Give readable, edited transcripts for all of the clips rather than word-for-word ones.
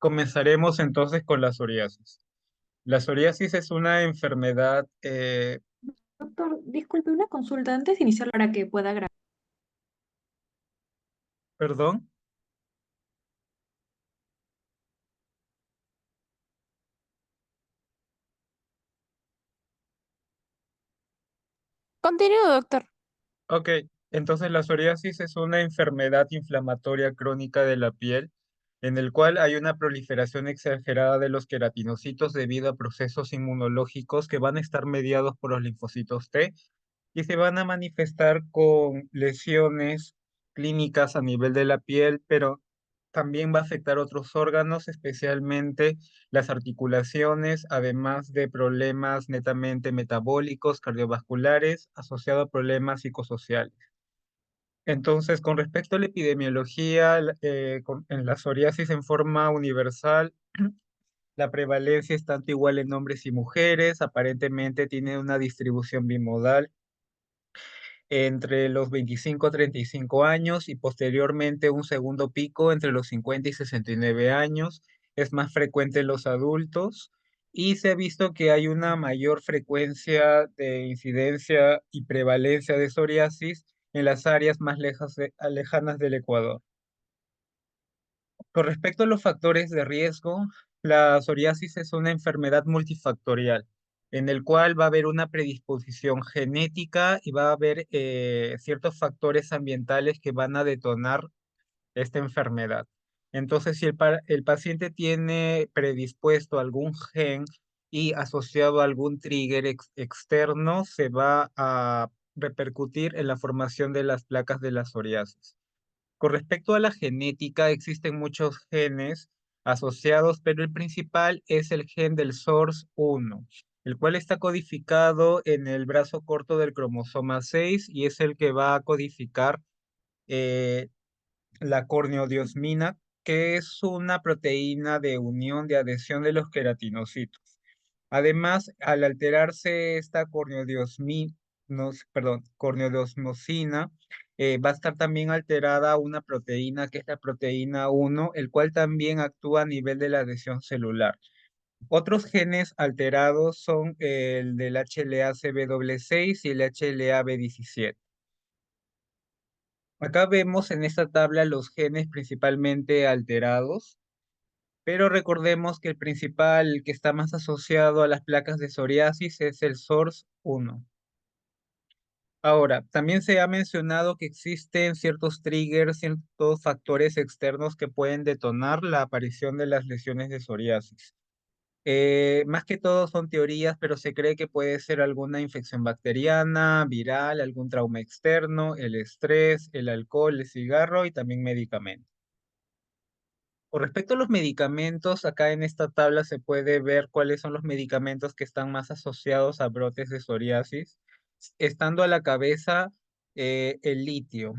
Comenzaremos entonces con la psoriasis. La psoriasis es una enfermedad, Doctor, disculpe una consulta antes de iniciar para que pueda grabar. perdón, Continúo, doctor. ok, entonces la psoriasis es una enfermedad inflamatoria crónica de la piel en el cual hay una proliferación exagerada de los queratinocitos debido a procesos inmunológicos que van a estar mediados por los linfocitos T y se van a manifestar con lesiones clínicas a nivel de la piel, pero también va a afectar otros órganos, especialmente las articulaciones, además de problemas netamente metabólicos, cardiovasculares, asociados a problemas psicosociales. Entonces, con respecto a la epidemiología, en la psoriasis en forma universal, la prevalencia es tanto igual en hombres y mujeres, aparentemente tiene una distribución bimodal entre los 25 a 35 años y posteriormente un segundo pico entre los 50 y 69 años. Es más frecuente en los adultos y se ha visto que hay una mayor frecuencia de incidencia y prevalencia de psoriasis en las áreas más lejanas del Ecuador. Con respecto a los factores de riesgo, la psoriasis es una enfermedad multifactorial, en el cual va a haber una predisposición genética y va a haber ciertos factores ambientales que van a detonar esta enfermedad. Entonces, si el paciente tiene predispuesto algún gen y asociado a algún trigger externo, se va a repercutir en la formación de las placas de la psoriasis. Con respecto a la genética, existen muchos genes asociados, pero el principal es el gen del SORS1, el cual está codificado en el brazo corto del cromosoma 6 y es el que va a codificar eh, la corneodiosmina, que es una proteína de unión de adhesión de los queratinocitos. Además, al alterarse esta corneodiosmosina, va a estar también alterada una proteína que es la proteína 1, el cual también actúa a nivel de la adhesión celular. Otros genes alterados son el del HLA-CB6 y el HLA-B17. Acá vemos en esta tabla los genes principalmente alterados, pero recordemos que el principal, el que está más asociado a las placas de psoriasis, es el SORS1. Ahora, también se ha mencionado que existen ciertos triggers, ciertos factores externos que pueden detonar la aparición de las lesiones de psoriasis. Más que todo son teorías, pero se cree que puede ser alguna infección bacteriana, viral, algún trauma externo, el estrés, el alcohol, el cigarro y también medicamentos. Con respecto a los medicamentos, acá en esta tabla se puede ver cuáles son los medicamentos que están más asociados a brotes de psoriasis, estando a la cabeza el litio.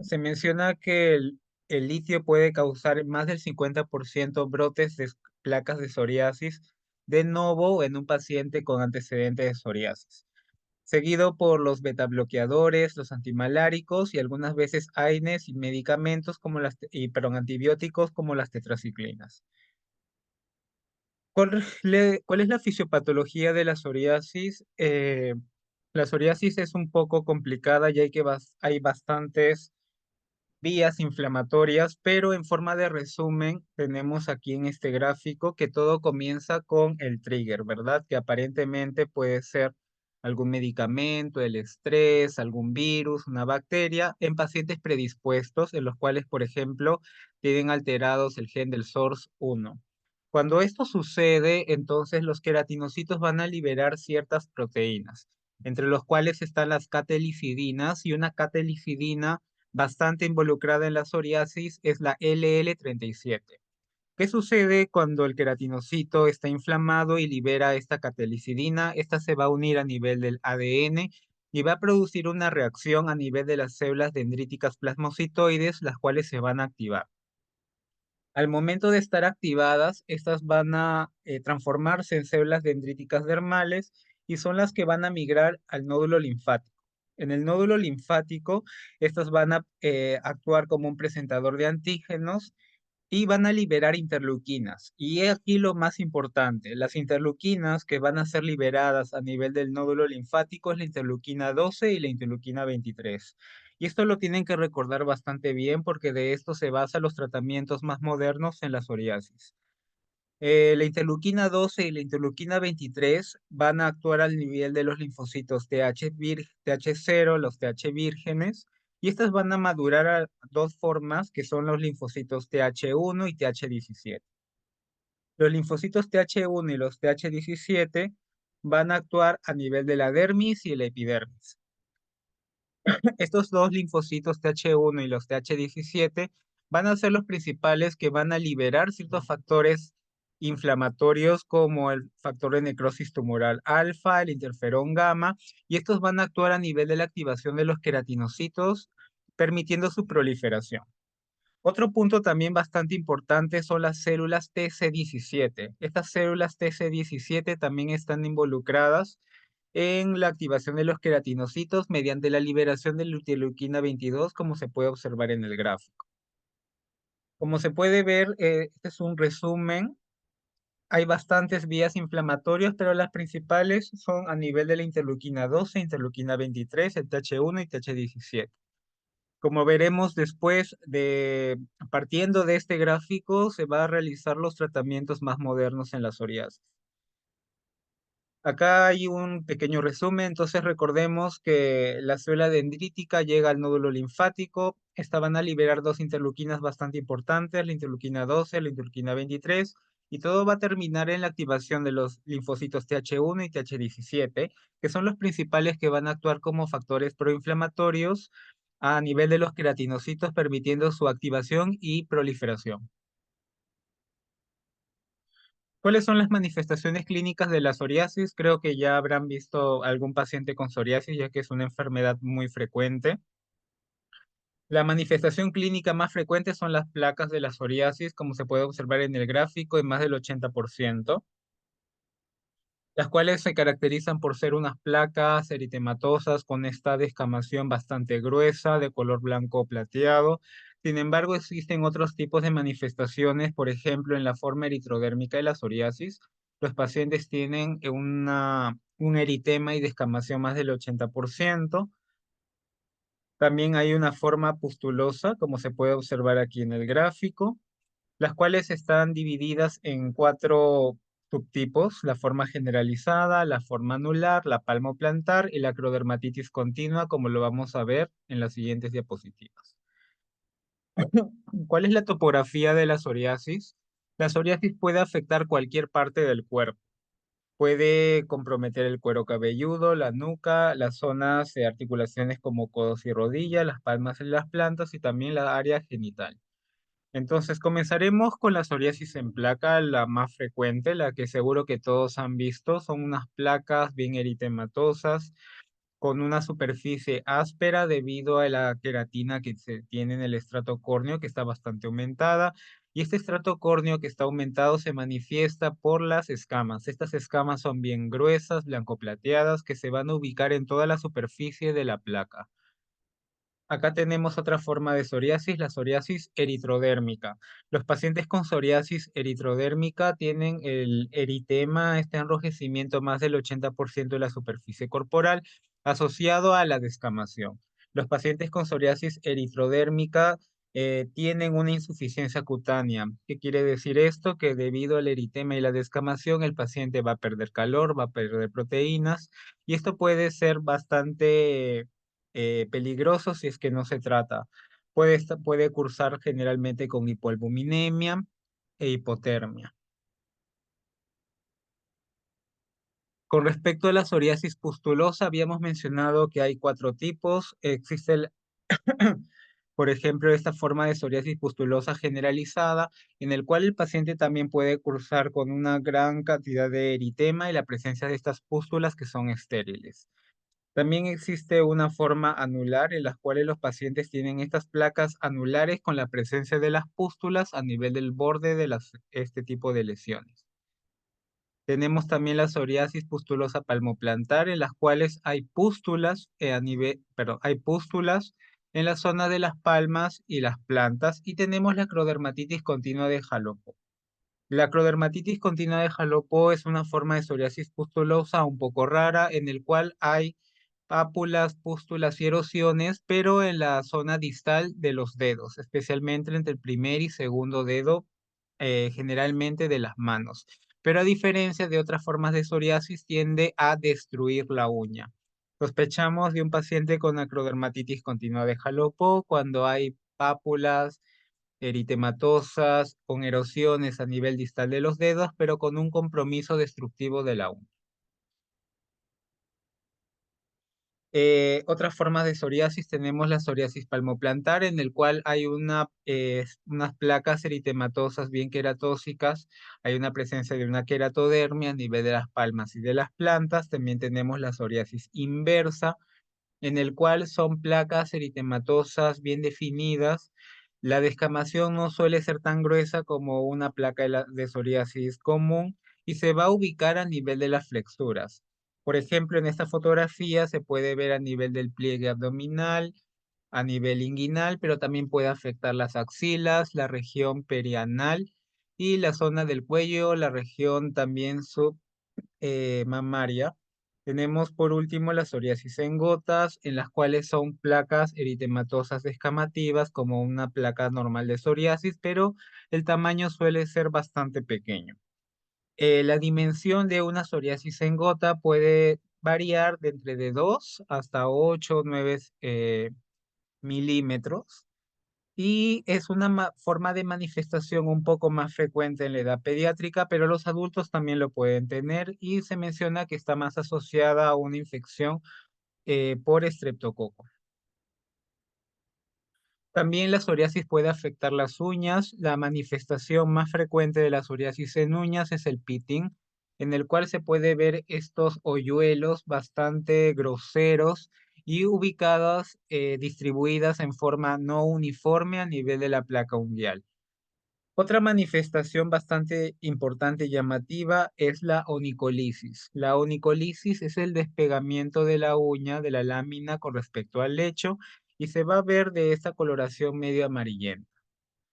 Se menciona que el litio puede causar más del 50% brotes de placas de psoriasis de nuevo en un paciente con antecedentes de psoriasis, seguido por los betabloqueadores, los antimaláricos y algunas veces AINES y medicamentos como perdón, antibióticos como las tetraciclinas. ¿Cuál es la fisiopatología de la psoriasis? La psoriasis es un poco complicada ya hay bastantes vías inflamatorias, pero en forma de resumen tenemos aquí en este gráfico que todo comienza con el trigger, ¿verdad? Que aparentemente puede ser algún medicamento, el estrés, algún virus, una bacteria, en pacientes predispuestos, en los cuales, por ejemplo, tienen alterados el gen del SORS1. Cuando esto sucede, entonces los queratinocitos van a liberar ciertas proteínas, entre los cuales están las catelicidinas y una catelicidina bastante involucrada en la psoriasis es la LL37. ¿Qué sucede cuando el queratinocito está inflamado y libera esta catelicidina? Esta se va a unir a nivel del ADN y va a producir una reacción a nivel de las células dendríticas plasmocitoides, las cuales se van a activar. Al momento de estar activadas, estas van a transformarse en células dendríticas dermales y son las que van a migrar al nódulo linfático. En el nódulo linfático, estas van a actuar como un presentador de antígenos y van a liberar interleuquinas. Y he aquí lo más importante, las interleuquinas que van a ser liberadas a nivel del nódulo linfático es la interleuquina 12 y la interleuquina 23. Y esto lo tienen que recordar bastante bien porque de esto se basan los tratamientos más modernos en la psoriasis. La interleuquina 12 y la interleuquina 23 van a actuar al nivel de los linfocitos TH0, los TH vírgenes, y estas van a madurar a dos formas que son los linfocitos TH1 y TH17. Los linfocitos TH1 y los TH17 van a actuar a nivel de la dermis y la epidermis. Estos dos linfocitos TH1 y los TH17 van a ser los principales que van a liberar ciertos factores inflamatorios como el factor de necrosis tumoral alfa, el interferón gamma, y estos van a actuar a nivel de la activación de los queratinocitos, permitiendo su proliferación. Otro punto también bastante importante son las células TC17. Estas células TC17 también están involucradas en la activación de los queratinocitos mediante la liberación de la interleuquina 22, como se puede observar en el gráfico. Como se puede ver, este es un resumen. Hay bastantes vías inflamatorias, pero las principales son a nivel de la interleuquina 12, interleuquina 23, el TH1 y TH17. Como veremos después partiendo de este gráfico, se va a realizar los tratamientos más modernos en la psoriasis. Acá hay un pequeño resumen, entonces recordemos que la célula dendrítica llega al nódulo linfático, esta van a liberar dos interleuquinas bastante importantes, la interleuquina 12, la interleuquina 23, y todo va a terminar en la activación de los linfocitos TH1 y TH17, que son los principales que van a actuar como factores proinflamatorios a nivel de los queratinocitos, permitiendo su activación y proliferación. ¿Cuáles son las manifestaciones clínicas de la psoriasis? Creo que ya habrán visto algún paciente con psoriasis, ya que es una enfermedad muy frecuente. La manifestación clínica más frecuente son las placas de la psoriasis, como se puede observar en el gráfico, en más del 80%, las cuales se caracterizan por ser unas placas eritematosas con esta descamación bastante gruesa, de color blanco o plateado. Sin embargo, existen otros tipos de manifestaciones, por ejemplo, en la forma eritrodérmica de la psoriasis, los pacientes tienen un eritema y descamación más del 80%. También hay una forma pustulosa, como se puede observar aquí en el gráfico, las cuales están divididas en cuatro subtipos: la forma generalizada, la forma anular, la palmoplantar y la acrodermatitis continua, como lo vamos a ver en las siguientes diapositivas. ¿Cuál es la topografía de la psoriasis? La psoriasis puede afectar cualquier parte del cuerpo. Puede comprometer el cuero cabelludo, la nuca, las zonas de articulaciones como codos y rodillas, las palmas y las plantas y también la área genital. Entonces, comenzaremos con la psoriasis en placa, la más frecuente, la que seguro que todos han visto. Son unas placas bien eritematosas, con una superficie áspera debido a la queratina que se tiene en el estrato córneo, que está bastante aumentada. Y este estrato córneo que está aumentado se manifiesta por las escamas. Estas escamas son bien gruesas, blanco-plateadas, que se van a ubicar en toda la superficie de la placa. Acá tenemos otra forma de psoriasis, la psoriasis eritrodérmica. Los pacientes con psoriasis eritrodérmica tienen el eritema, este enrojecimiento más del 80% de la superficie corporal, asociado a la descamación. Los pacientes con psoriasis eritrodérmica tienen una insuficiencia cutánea. ¿Qué quiere decir esto? Que debido al eritema y la descamación, el paciente va a perder calor, va a perder proteínas, y esto puede ser bastante peligroso si es que no se trata. Puede cursar generalmente con hipoalbuminemia e hipotermia. Con respecto a la psoriasis pustulosa, habíamos mencionado que hay cuatro tipos. Existe por ejemplo, esta forma de psoriasis pustulosa generalizada, en el cual el paciente también puede cursar con una gran cantidad de eritema y la presencia de estas pústulas que son estériles. También existe una forma anular en la cual los pacientes tienen estas placas anulares con la presencia de las pústulas a nivel del borde de este tipo de lesiones. Tenemos también la psoriasis pustulosa palmoplantar en las cuales hay pústulas hay pústulas en la zona de las palmas y las plantas, y tenemos la acrodermatitis continua de Jalopo. La acrodermatitis continua de Jalopo es una forma de psoriasis pustulosa un poco rara, en el cual hay pápulas, pústulas y erosiones, pero en la zona distal de los dedos, especialmente entre el primer y segundo dedo, generalmente de las manos. Pero a diferencia de otras formas de psoriasis, tiende a destruir la uña. Sospechamos de un paciente con acrodermatitis continua de Jalopo cuando hay pápulas eritematosas con erosiones a nivel distal de los dedos, pero con un compromiso destructivo de la uña. Otras formas de psoriasis tenemos la psoriasis palmoplantar, en el cual hay unas placas eritematosas bien queratóxicas, hay una presencia de una queratodermia a nivel de las palmas y de las plantas. También tenemos la psoriasis inversa, en el cual son placas eritematosas bien definidas. La descamación no suele ser tan gruesa como una placa de psoriasis común y se va a ubicar a nivel de las flexuras. Por ejemplo, en esta fotografía se puede ver a nivel del pliegue abdominal, a nivel inguinal, pero también puede afectar las axilas, la región perianal y la zona del cuello, la región también mamaria. Tenemos por último la psoriasis en gotas, en las cuales son placas eritematosas descamativas, como una placa normal de psoriasis, pero el tamaño suele ser bastante pequeño. La dimensión de una psoriasis en gota puede variar de entre de 2 hasta 8 o 9 milímetros, y es una forma de manifestación un poco más frecuente en la edad pediátrica, pero los adultos también lo pueden tener, y se menciona que está más asociada a una infección por estreptococo. También la psoriasis puede afectar las uñas. La manifestación más frecuente de la psoriasis en uñas es el pitting, en el cual se puede ver estos hoyuelos bastante groseros y ubicadas, distribuidas en forma no uniforme a nivel de la placa unguial. Otra manifestación bastante importante y llamativa es la onicolisis. La onicolisis es el despegamiento de la uña de la lámina con respecto al lecho, y se va a ver de esta coloración medio amarillenta.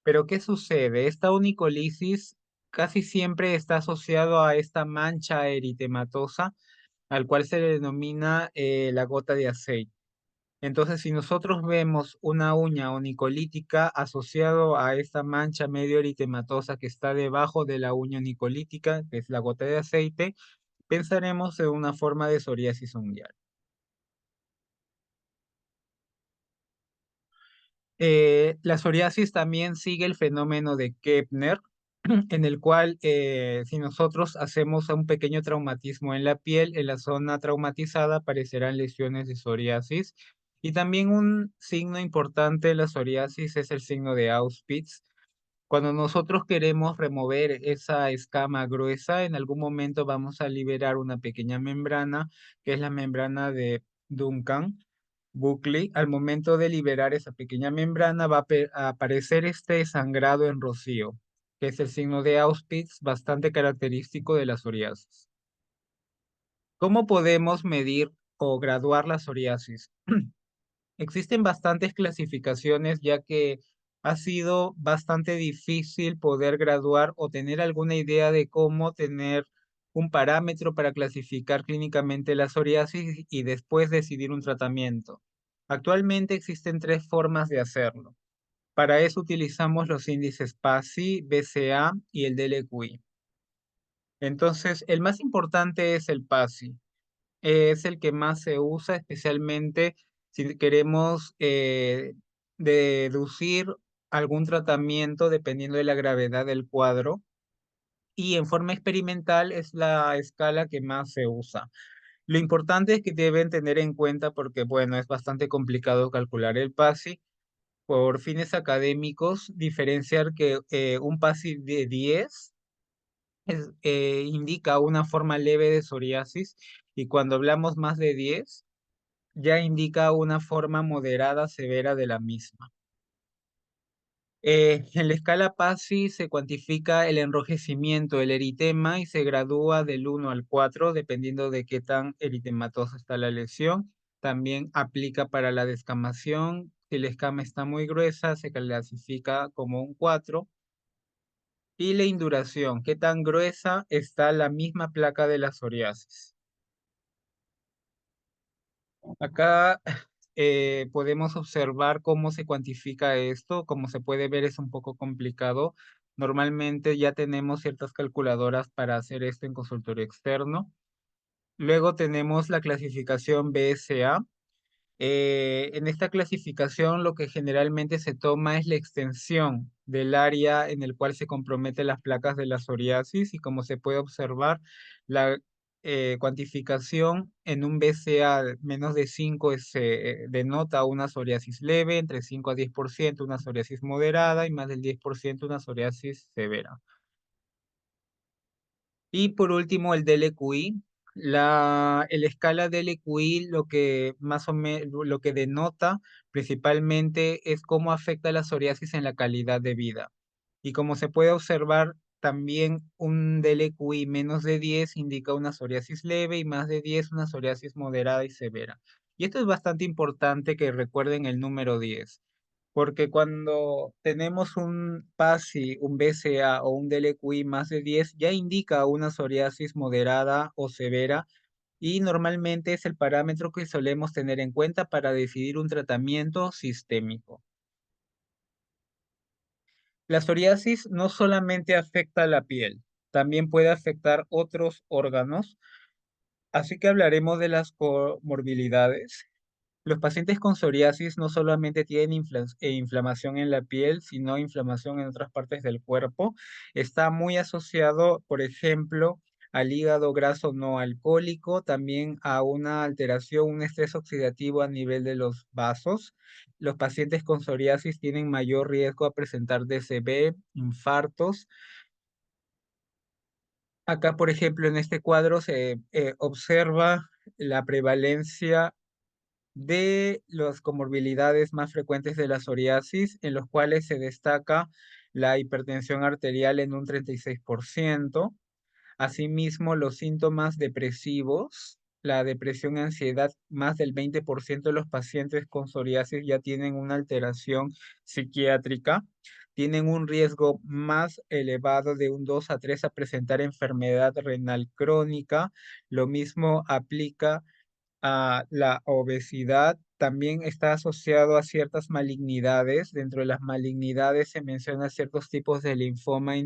Pero ¿qué sucede? Esta onicolisis casi siempre está asociado a esta mancha eritematosa, al cual se le denomina la gota de aceite. Entonces, si nosotros vemos una uña onicolítica asociado a esta mancha medio eritematosa que está debajo de la uña onicolítica, que es la gota de aceite, pensaremos en una forma de psoriasis unguial. La psoriasis también sigue el fenómeno de Kepner, en el cual, si nosotros hacemos un pequeño traumatismo en la piel, en la zona traumatizada aparecerán lesiones de psoriasis. Y también un signo importante de la psoriasis es el signo de Auspitz. Cuando nosotros queremos remover esa escama gruesa, en algún momento vamos a liberar una pequeña membrana, que es la membrana de Duncan Buckley. Al momento de liberar esa pequeña membrana va a aparecer este sangrado en rocío, que es el signo de Auspitz, bastante característico de la psoriasis. ¿Cómo podemos medir o graduar la psoriasis? Existen bastantes clasificaciones, ya que ha sido bastante difícil poder graduar o tener alguna idea de cómo tener un parámetro para clasificar clínicamente la psoriasis y después decidir un tratamiento. Actualmente existen tres formas de hacerlo. Para eso utilizamos los índices PASI, BCA y el DLQI. Entonces, el más importante es el PASI. Es el que más se usa, especialmente si queremos deducir algún tratamiento dependiendo de la gravedad del cuadro. Y en forma experimental es la escala que más se usa. Lo importante es que deben tener en cuenta, porque bueno, es bastante complicado calcular el PASI. Por fines académicos, diferenciar que un PASI de 10 indica una forma leve de psoriasis, y cuando hablamos más de 10 ya indica una forma moderada severa de la misma. En la escala PASI se cuantifica el enrojecimiento, el eritema, y se gradúa del 1 al 4 dependiendo de qué tan eritematosa está la lesión. También aplica para la descamación, si la escama está muy gruesa, se clasifica como un 4. Y la induración, qué tan gruesa está la misma placa de la psoriasis. Acá podemos observar cómo se cuantifica esto. Como se puede ver, es un poco complicado. Normalmente ya tenemos ciertas calculadoras para hacer esto en consultorio externo. Luego tenemos la clasificación BSA. En esta clasificación lo que generalmente se toma es la extensión del área en el cual se comprometen las placas de la psoriasis y como se puede observar, la cuantificación en un BCA menos de 5 denota una psoriasis leve, entre 5 a 10% una psoriasis moderada y más del 10% una psoriasis severa. Y por último, el DLQI. El escala DLQI lo que más o menos lo que denota principalmente es cómo afecta la psoriasis en la calidad de vida. Y como se puede observar, también un DLQI menos de 10 indica una psoriasis leve y más de 10 una psoriasis moderada y severa. Y esto es bastante importante que recuerden el número 10 porque cuando tenemos un PASI, un BCA o un DLQI más de 10, ya indica una psoriasis moderada o severa y normalmente es el parámetro que solemos tener en cuenta para decidir un tratamiento sistémico. La psoriasis no solamente afecta a la piel, también puede afectar otros órganos, así que hablaremos de las comorbilidades. Los pacientes con psoriasis no solamente tienen inflamación en la piel, sino inflamación en otras partes del cuerpo. Está muy asociado, por ejemplo, al hígado graso no alcohólico, también a una alteración, un estrés oxidativo a nivel de los vasos. Los pacientes con psoriasis tienen mayor riesgo a presentar DCB, infartos. Acá, por ejemplo, en este cuadro se observa la prevalencia de las comorbilidades más frecuentes de la psoriasis, en los cuales se destaca la hipertensión arterial en un 36%. Asimismo, los síntomas depresivos, la depresión y ansiedad, más del 20% de los pacientes con psoriasis ya tienen una alteración psiquiátrica, tienen un riesgo más elevado de un 2 a 3 a presentar enfermedad renal crónica. Lo mismo aplica la obesidad. También está asociado a ciertas malignidades. Dentro de las malignidades se menciona ciertos tipos de linfoma y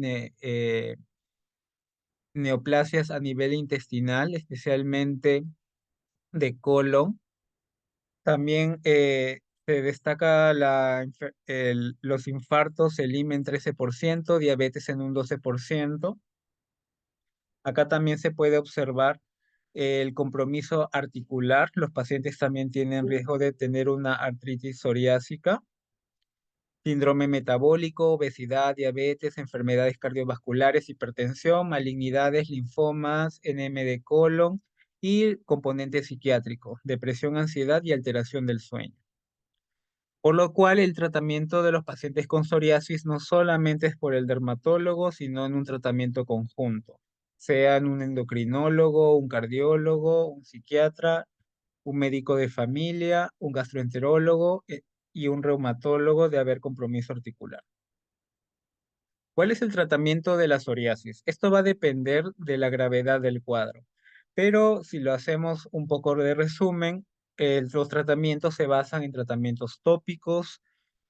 neoplasias a nivel intestinal, especialmente de colon. También se destaca los infartos, el IME en 13%, diabetes en un 12%. Acá también se puede observar el compromiso articular. Los pacientes también tienen riesgo de tener una artritis psoriásica, síndrome metabólico, obesidad, diabetes, enfermedades cardiovasculares, hipertensión, malignidades, linfomas, NM de colon y componente psiquiátrico, depresión, ansiedad y alteración del sueño. Por lo cual, el tratamiento de los pacientes con psoriasis no solamente es por el dermatólogo, sino en un tratamiento conjunto, sea en un endocrinólogo, un cardiólogo, un psiquiatra, un médico de familia, un gastroenterólogo y un reumatólogo de haber compromiso articular. ¿Cuál es el tratamiento de la psoriasis? Esto va a depender de la gravedad del cuadro, pero si lo hacemos un poco de resumen, los tratamientos se basan en tratamientos tópicos,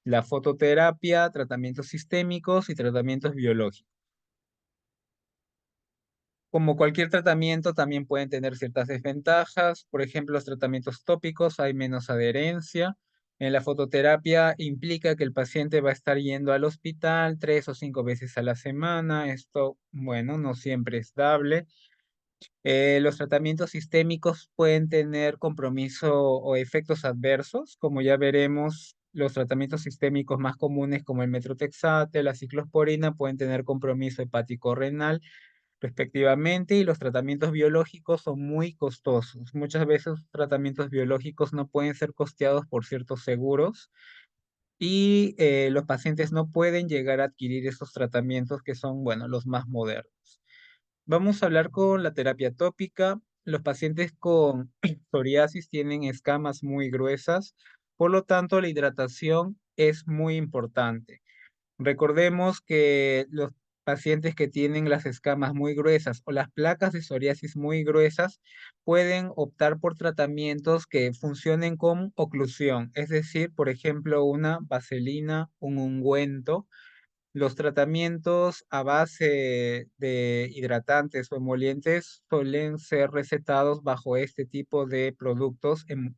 la fototerapia, tratamientos sistémicos y tratamientos biológicos. Como cualquier tratamiento, también pueden tener ciertas desventajas. Por ejemplo, los tratamientos tópicos hay menos adherencia. En la fototerapia implica que el paciente va a estar yendo al hospital 3 o 5 veces a la semana. Esto, bueno, no siempre es dable. Los tratamientos sistémicos pueden tener compromiso o efectos adversos, como ya veremos. Los tratamientos sistémicos más comunes como el metrotexate, la ciclosporina pueden tener compromiso hepático-renal respectivamente, y los tratamientos biológicos son muy costosos. Muchas veces los tratamientos biológicos no pueden ser costeados por ciertos seguros y los pacientes no pueden llegar a adquirir estos tratamientos que son, bueno, los más modernos. Vamos a hablar con la terapia tópica. Los pacientes con psoriasis tienen escamas muy gruesas, Por lo tanto, la hidratación es muy importante. Recordemos que los pacientes que tienen las escamas muy gruesas o las placas de psoriasis muy gruesas pueden optar por tratamientos que funcionen con oclusión, es decir, por ejemplo, una vaselina, un ungüento. Los tratamientos a base de hidratantes o emolientes suelen ser recetados bajo este tipo de productos en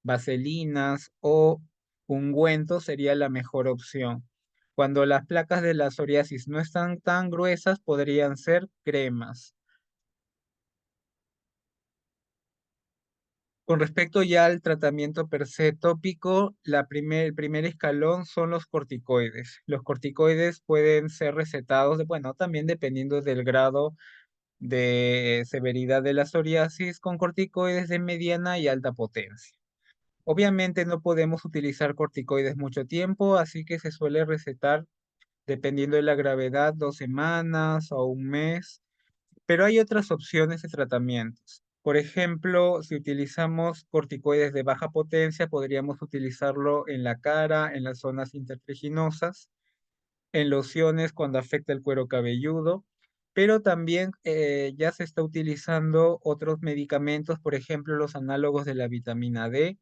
vaselinas o ungüentos sería la mejor opción. Cuando las placas de la psoriasis no están tan gruesas, podrían ser cremas. Con respecto ya al tratamiento per se tópico, el primer escalón son los corticoides. Los corticoides pueden ser recetados, bueno, también dependiendo del grado de severidad de la psoriasis, con corticoides de mediana y alta potencia. Obviamente no podemos utilizar corticoides mucho tiempo, así que se suele recetar, dependiendo de la gravedad, 2 semanas o un mes, pero hay otras opciones de tratamientos. Por ejemplo, si utilizamos corticoides de baja potencia, podríamos utilizarlo en la cara, en las zonas intertriginosas, en lociones cuando afecta el cuero cabelludo, pero también ya se está utilizando otros medicamentos, por ejemplo, los análogos de la vitamina D.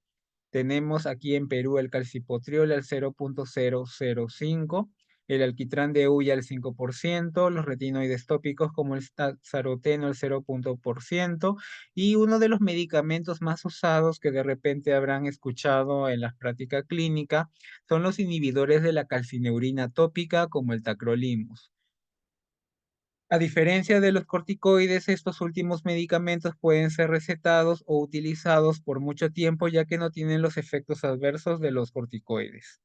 Tenemos aquí en Perú el calcipotriol al 0,005, el alquitrán de huya al 5%, los retinoides tópicos como el saroteno al 0% y uno de los medicamentos más usados que de repente habrán escuchado en la práctica clínica son los inhibidores de la calcineurina tópica como el tacrolimus. A diferencia de los corticoides, estos últimos medicamentos pueden ser recetados o utilizados por mucho tiempo ya que no tienen los efectos adversos de los corticoides.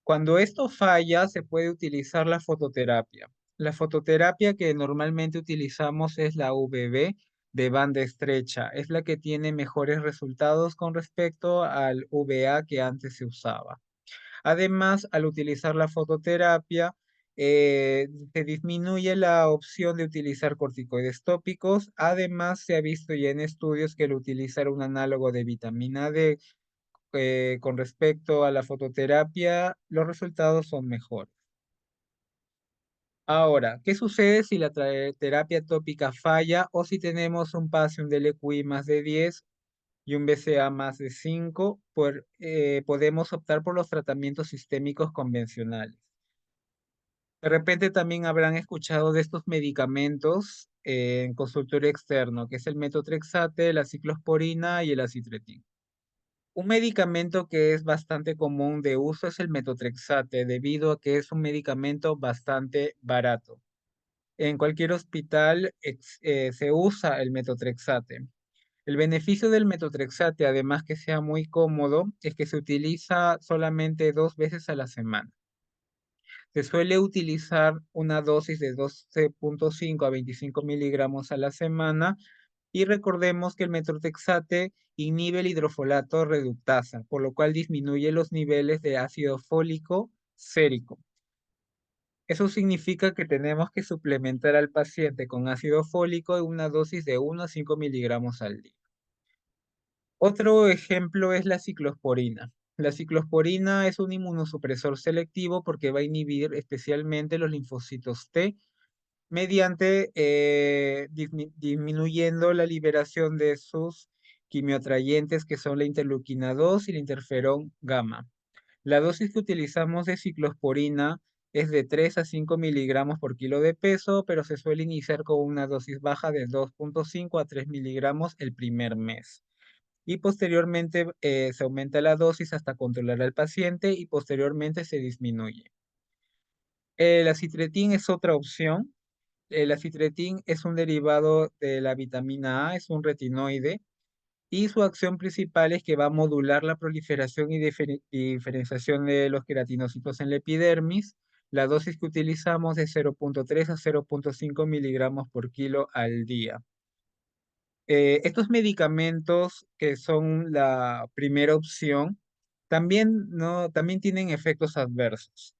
Cuando esto falla, se puede utilizar la fototerapia. La fototerapia que normalmente utilizamos es la UVB de banda estrecha. Es la que tiene mejores resultados con respecto al VA que antes se usaba. Además, al utilizar la fototerapia, se disminuye la opción de utilizar corticoides tópicos. Además, se ha visto ya en estudios que el utilizar un análogo de vitamina D con respecto a la fototerapia, los resultados son mejores. Ahora, ¿qué sucede si la terapia tópica falla o si tenemos un PASI, un DLQI más de 10 y un BCA más de 5? Podemos optar por los tratamientos sistémicos convencionales. De repente también habrán escuchado de estos medicamentos en consultorio externo, que es el metotrexate, la ciclosporina y el acitretin. Un medicamento que es bastante común de uso es el metotrexate, debido a que es un medicamento bastante barato. En cualquier hospital se usa el metotrexate. El beneficio del metotrexate, además que sea muy cómodo, es que se utiliza solamente 2 veces a la semana. Se suele utilizar una dosis de 12,5 a 25 miligramos a la semana y recordemos que el metotrexate inhibe el hidrofolato reductasa, por lo cual disminuye los niveles de ácido fólico sérico. Eso significa que tenemos que suplementar al paciente con ácido fólico en una dosis de 1 a 5 miligramos al día. Otro ejemplo es la ciclosporina. La ciclosporina es un inmunosupresor selectivo porque va a inhibir especialmente los linfocitos T mediante disminuyendo la liberación de sus quimioatrayentes que son la interleuquina 2 y la interferón gamma. La dosis que utilizamos de ciclosporina es de 3 a 5 miligramos por kilo de peso, pero se suele iniciar con una dosis baja de 2,5 a 3 miligramos el primer mes. Y posteriormente se aumenta la dosis hasta controlar al paciente y posteriormente se disminuye. El acitretin es otra opción. El acitretin es un derivado de la vitamina A, es un retinoide, y su acción principal es que va a modular la proliferación y diferenciación de los queratinocitos en la epidermis. La dosis que utilizamos es 0,3 a 0,5 miligramos por kilo al día. Estos medicamentos que son la primera opción también, no, también tienen efectos adversos.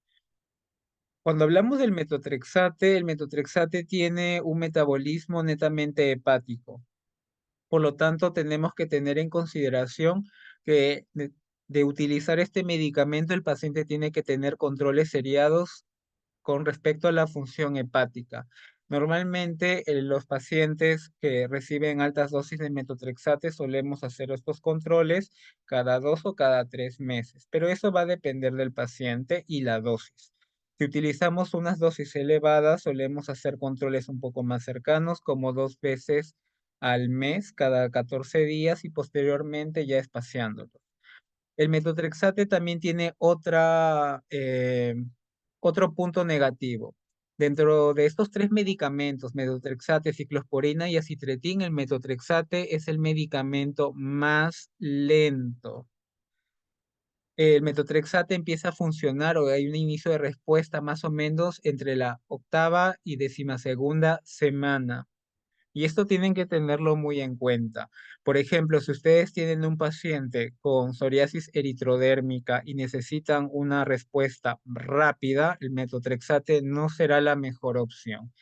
Cuando hablamos del metotrexate, el metotrexate tiene un metabolismo netamente hepático. Por lo tanto, tenemos que tener en consideración que de utilizar este medicamento el paciente tiene que tener controles seriados con respecto a la función hepática. Normalmente, los pacientes que reciben altas dosis de metotrexate solemos hacer estos controles cada 2 o cada 3 meses, pero eso va a depender del paciente y la dosis. Si utilizamos unas dosis elevadas, solemos hacer controles un poco más cercanos, como 2 veces al mes, cada 14 días y posteriormente ya espaciándolo. El metotrexate también tiene otro punto negativo. Dentro de estos tres medicamentos, metotrexate, ciclosporina y acitretin, el metotrexate es el medicamento más lento. El metotrexate empieza a funcionar o hay un inicio de respuesta más o menos entre la octava y 12ª semana. Y esto tienen que tenerlo muy en cuenta. Por ejemplo, si ustedes tienen un paciente con psoriasis eritrodérmica y necesitan una respuesta rápida, el metotrexate no será la mejor opción.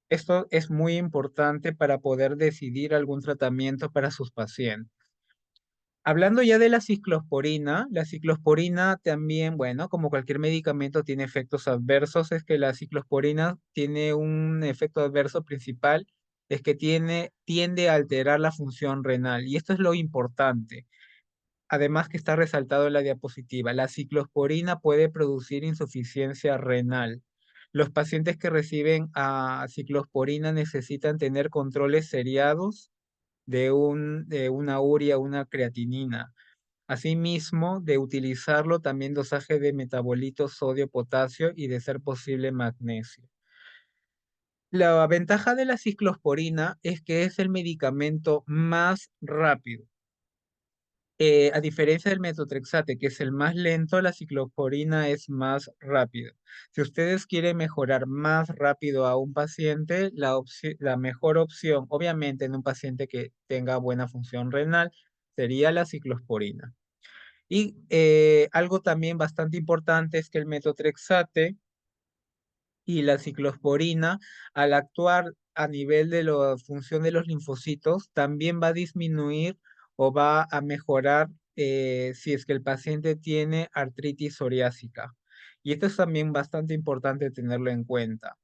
Esto es muy importante para poder decidir algún tratamiento para sus pacientes. Hablando ya de la ciclosporina también, bueno, como cualquier medicamento tiene efectos adversos, es que la ciclosporina tiene un efecto adverso principal, es que tiende a alterar la función renal, y esto es lo importante. Además que está resaltado en la diapositiva, la ciclosporina puede producir insuficiencia renal. Los pacientes que reciben ciclosporina necesitan tener controles seriados de una urea, una creatinina. Asimismo, de utilizarlo también dosaje de metabolitos sodio, potasio y de ser posible magnesio. La ventaja de la ciclosporina es que es el medicamento más rápido. A diferencia del metotrexate, que es el más lento, la ciclosporina es más rápido. Si ustedes quieren mejorar más rápido a un paciente, la mejor opción, obviamente en un paciente que tenga buena función renal, sería la ciclosporina. Y algo también bastante importante es que el metotrexate y la ciclosporina, al actuar a nivel de la función de los linfocitos, también va a disminuir o va a mejorar si es que el paciente tiene artritis psoriásica. Y esto es también bastante importante tenerlo en cuenta.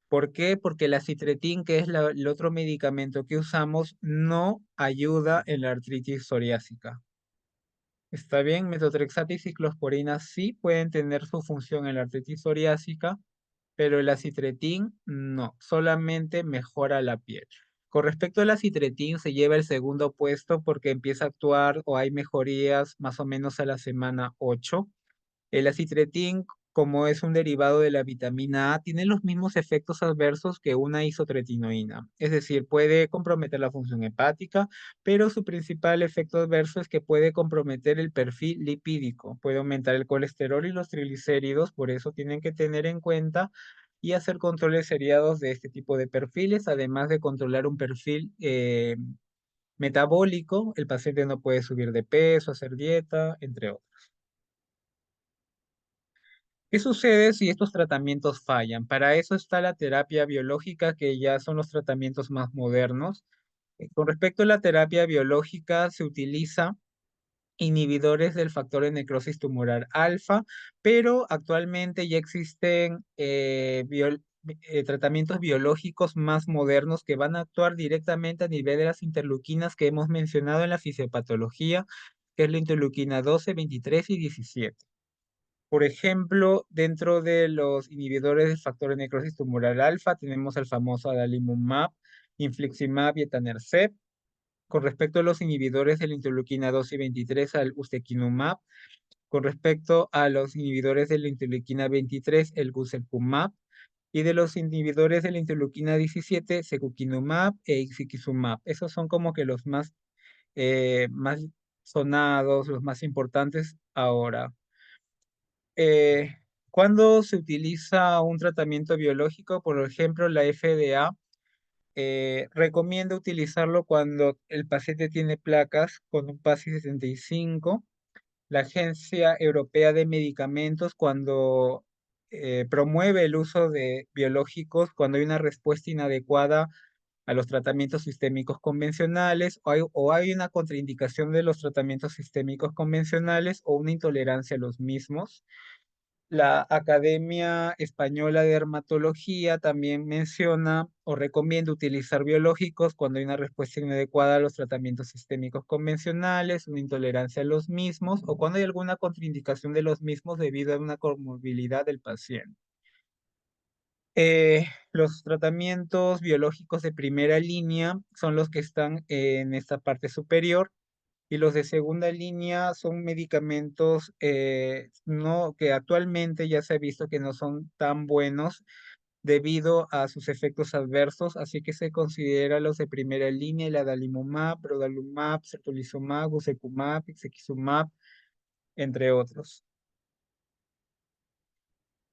¿Por qué? Porque la citretin, que es el otro medicamento que usamos, no ayuda en la artritis psoriásica. Está bien, metotrexate y ciclosporina sí pueden tener su función en la artritis psoriásica, pero el acitretin no, solamente mejora la piel. Con respecto al acitretin, se lleva el segundo puesto porque empieza a actuar o hay mejorías más o menos a la semana 8. El acitretin, como es un derivado de la vitamina A, tiene los mismos efectos adversos que una isotretinoína. Es decir, puede comprometer la función hepática, pero su principal efecto adverso es que puede comprometer el perfil lipídico, puede aumentar el colesterol y los triglicéridos, por eso tienen que tener en cuenta y hacer controles seriados de este tipo de perfiles, además de controlar un perfil metabólico. El paciente no puede subir de peso, hacer dieta, entre otros. ¿Qué sucede si estos tratamientos fallan? Para eso está la terapia biológica, que ya son los tratamientos más modernos. Con respecto a la terapia biológica, se utiliza inhibidores del factor de necrosis tumoral alfa, pero actualmente ya existen tratamientos biológicos más modernos que van a actuar directamente a nivel de las interleuquinas que hemos mencionado en la fisiopatología, que es la interleuquina 12, 23 y 17. Por ejemplo, dentro de los inhibidores del factor de necrosis tumoral alfa, tenemos el famoso adalimumab, infliximab y etanercept. Con respecto a los inhibidores de la interleuquina 2 y 23, al ustekinumab. Con respecto a los inhibidores de la interleuquina 23, el guselkumab. Y de los inhibidores de la interleuquina 17, secukinumab e ixekizumab. Esos son como que los más sonados, los más importantes ahora. Eh, ¿Cuándo se utiliza un tratamiento biológico? Por ejemplo, la FDA recomienda utilizarlo cuando el paciente tiene placas con un PASI 75. La Agencia Europea de Medicamentos, cuando promueve el uso de biológicos, cuando hay una respuesta inadecuada a los tratamientos sistémicos convencionales o hay una contraindicación de los tratamientos sistémicos convencionales o una intolerancia a los mismos. La Academia Española de Dermatología también menciona o recomienda utilizar biológicos cuando hay una respuesta inadecuada a los tratamientos sistémicos convencionales, una intolerancia a los mismos o cuando hay alguna contraindicación de los mismos debido a una comorbilidad del paciente. Los tratamientos biológicos de primera línea son los que están en esta parte superior y los de segunda línea son medicamentos no, que actualmente ya se ha visto que no son tan buenos debido a sus efectos adversos, así que se considera los de primera línea, el adalimumab, brodalumab, certolizumab, guselkumab, ixekizumab, entre otros.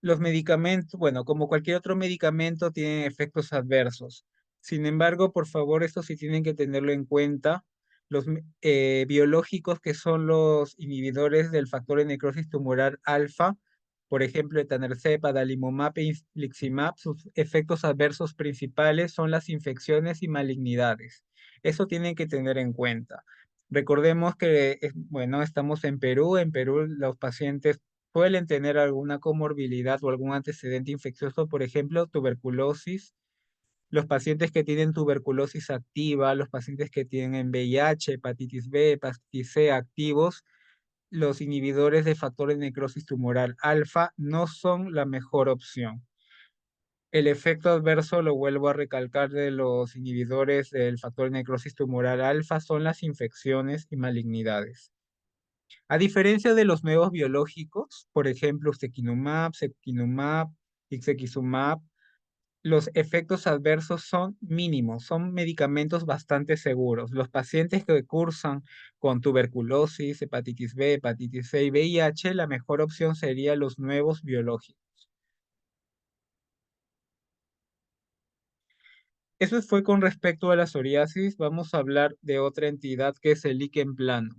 Los medicamentos, bueno, como cualquier otro medicamento, tienen efectos adversos. Sin embargo, por favor, esto sí tienen que tenerlo en cuenta. Los biológicos que son los inhibidores del factor de necrosis tumoral alfa, por ejemplo, etanercept, adalimumab e infliximab, sus efectos adversos principales son las infecciones y malignidades. Eso tienen que tener en cuenta. Recordemos que, bueno, estamos en Perú. En Perú los pacientes suelen tener alguna comorbilidad o algún antecedente infeccioso, por ejemplo, tuberculosis. Los pacientes que tienen tuberculosis activa, los pacientes que tienen VIH, hepatitis B, hepatitis C activos, los inhibidores de factor de necrosis tumoral alfa no son la mejor opción. El efecto adverso, lo vuelvo a recalcar, de los inhibidores del factor de necrosis tumoral alfa son las infecciones y malignidades. A diferencia de los nuevos biológicos, por ejemplo, ustekinumab, secukinumab, ixekizumab, los efectos adversos son mínimos, son medicamentos bastante seguros. Los pacientes que cursan con tuberculosis, hepatitis B, hepatitis C y VIH, la mejor opción sería los nuevos biológicos. Eso fue con respecto a la psoriasis. Vamos a hablar de otra entidad que es el líquen plano.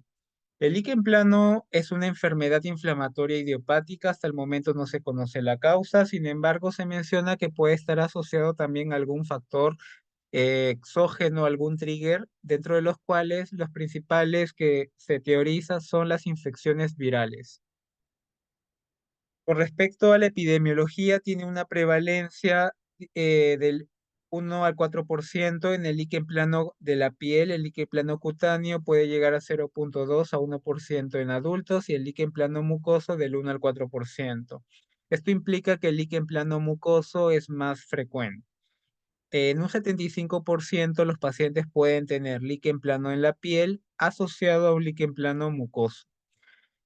El líquen plano es una enfermedad inflamatoria idiopática. Hasta el momento no se conoce la causa, sin embargo, se menciona que puede estar asociado también a algún factor exógeno, algún trigger, dentro de los cuales los principales que se teoriza son las infecciones virales. Con respecto a la epidemiología, tiene una prevalencia del 1 al 4% en el líquen plano de la piel. El líquen plano cutáneo puede llegar a 0,2 a 1% en adultos y el líquen plano mucoso del 1 al 4%. Esto implica que el líquen plano mucoso es más frecuente. En un 75% los pacientes pueden tener líquen plano en la piel asociado a un líquen plano mucoso.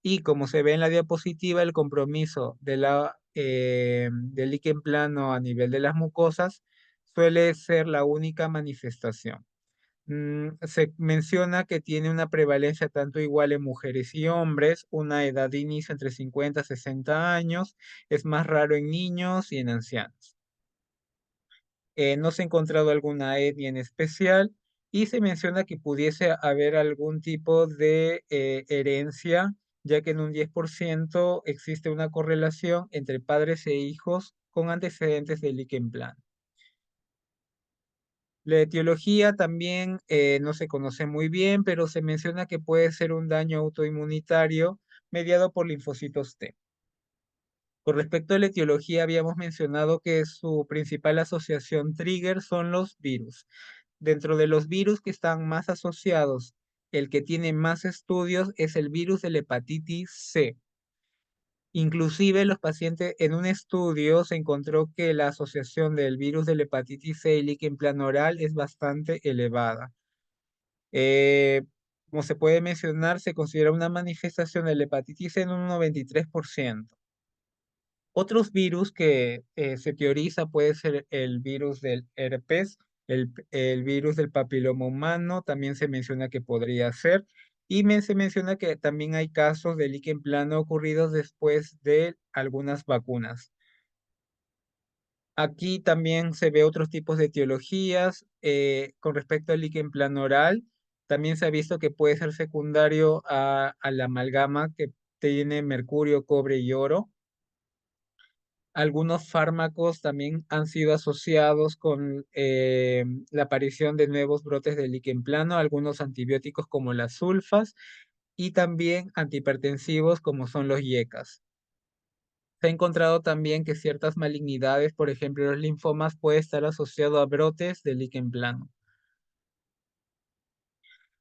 Y como se ve en la diapositiva, el compromiso del líquen plano a nivel de las mucosas suele ser la única manifestación. Se menciona que tiene una prevalencia tanto igual en mujeres y hombres, una edad de inicio entre 50 y 60 años, es más raro en niños y en ancianos. No se ha encontrado alguna etnia en especial y se menciona que pudiese haber algún tipo de herencia, ya que en un 10% existe una correlación entre padres e hijos con antecedentes de líquen plano. La etiología también no se conoce muy bien, pero se menciona que puede ser un daño autoinmunitario mediado por linfocitos T. Con respecto a la etiología, habíamos mencionado que su principal asociación trigger son los virus. Dentro de los virus que están más asociados, el que tiene más estudios es el virus de la hepatitis C. Inclusive los pacientes, en un estudio se encontró que la asociación del virus de la hepatitis C y líquen plano oral es bastante elevada. Eh, Como se puede mencionar, se considera una manifestación de la hepatitis C en un 93%. Otros virus que se teoriza puede ser el virus del herpes, el virus del papiloma humano, también se menciona que podría ser, y se menciona que también hay casos de líquen plano ocurridos después de algunas vacunas. Aquí también se ve otros tipos de etiologías con respecto al líquen plano oral. También se ha visto que puede ser secundario a la amalgama que tiene mercurio, cobre y oro. Algunos fármacos también han sido asociados con la aparición de nuevos brotes de líquen plano, algunos antibióticos como las sulfas y también antihipertensivos como son los IECAS. Se ha encontrado también que ciertas malignidades, por ejemplo los linfomas, puede estar asociado a brotes de líquen plano.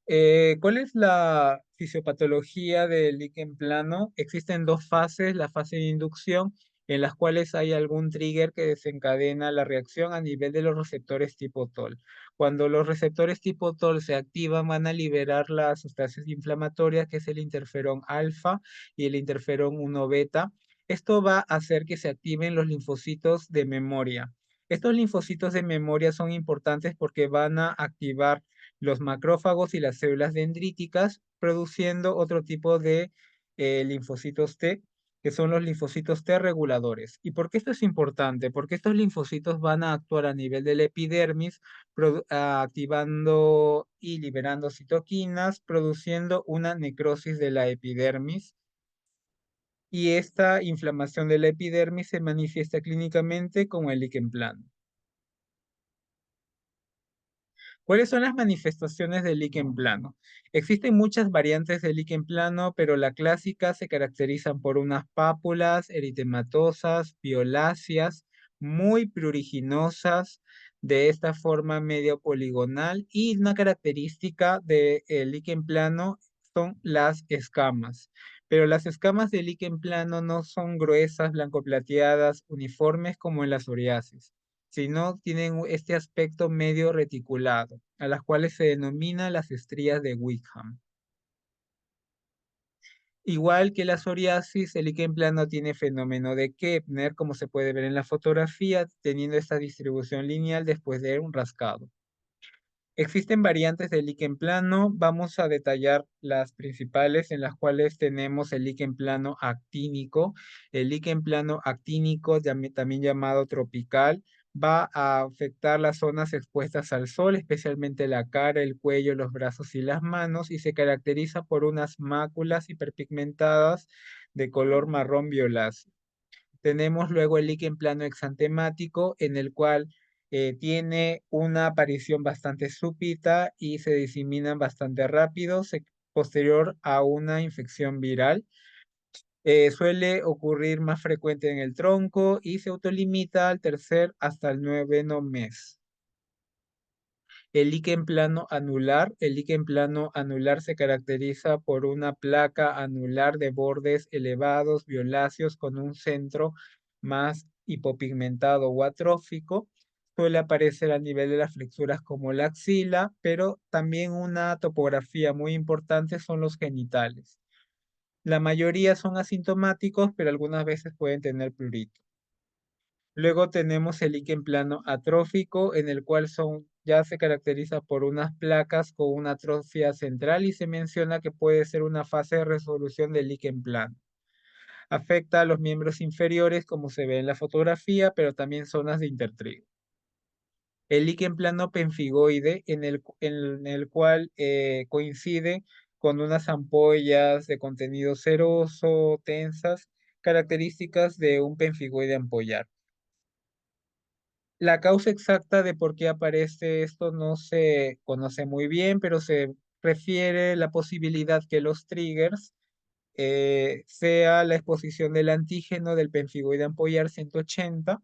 ¿Cuál es la fisiopatología del líquen plano? Existen dos fases, la fase de inducción, en las cuales hay algún trigger que desencadena la reacción a nivel de los receptores tipo TOL. Cuando los receptores tipo TOL se activan, van a liberar las sustancias inflamatorias, que es el interferón alfa y el interferón 1 beta. Esto va a hacer que se activen los linfocitos de memoria. Estos linfocitos de memoria son importantes porque van a activar los macrófagos y las células dendríticas, produciendo otro tipo de linfocitos T, que son los linfocitos T reguladores. ¿Y por qué esto es importante? Porque estos linfocitos van a actuar a nivel de la epidermis, activando y liberando citoquinas, produciendo una necrosis de la epidermis. Y esta inflamación de la epidermis se manifiesta clínicamente como el líquen plano. ¿Cuáles son las manifestaciones del líquen plano? Existen muchas variantes del líquen plano, pero la clásica se caracterizan por unas pápulas eritematosas, violáceas, muy pruriginosas, de esta forma medio poligonal, y una característica del líquen plano son las escamas. Pero las escamas del líquen plano no son gruesas, blanco plateadas, uniformes como en la psoriasis, sino tienen este aspecto medio reticulado, a las cuales se denomina las estrías de Wickham. Igual que la psoriasis, el líquen plano tiene fenómeno de Kepner, como se puede ver en la fotografía, teniendo esta distribución lineal después de un rascado. Existen variantes del líquen plano. Vamos a detallar las principales, en las cuales tenemos el líquen plano actínico. El líquen plano actínico, también llamado tropical, va a afectar las zonas expuestas al sol, especialmente la cara, el cuello, los brazos y las manos, y se caracteriza por unas máculas hiperpigmentadas de color marrón violáceo. Tenemos luego el líquen plano exantemático, en el cual tiene una aparición bastante súbita y se diseminan bastante rápido, posterior a una infección viral. Suele ocurrir más frecuente en el tronco y se autolimita al tercer hasta el noveno mes. El líquen plano anular. El líquen plano anular se caracteriza por una placa anular de bordes elevados, violáceos, con un centro más hipopigmentado o atrófico. Suele aparecer a nivel de las flexuras como la axila, pero también una topografía muy importante son los genitales. La mayoría son asintomáticos, pero algunas veces pueden tener prurito. Luego tenemos el líquen plano atrófico, en el cual ya se caracteriza por unas placas con una atrofia central, y se menciona que puede ser una fase de resolución del líquen plano. Afecta a los miembros inferiores, como se ve en la fotografía, pero también zonas de intertrigo. El líquen plano penfigoide, en el cual coincide con unas ampollas de contenido ceroso, tensas, características de un penfigoide ampollar. La causa exacta de por qué aparece esto no se conoce muy bien, pero se refiere la posibilidad que los triggers sea la exposición del antígeno del pemfigoide ampollar 180,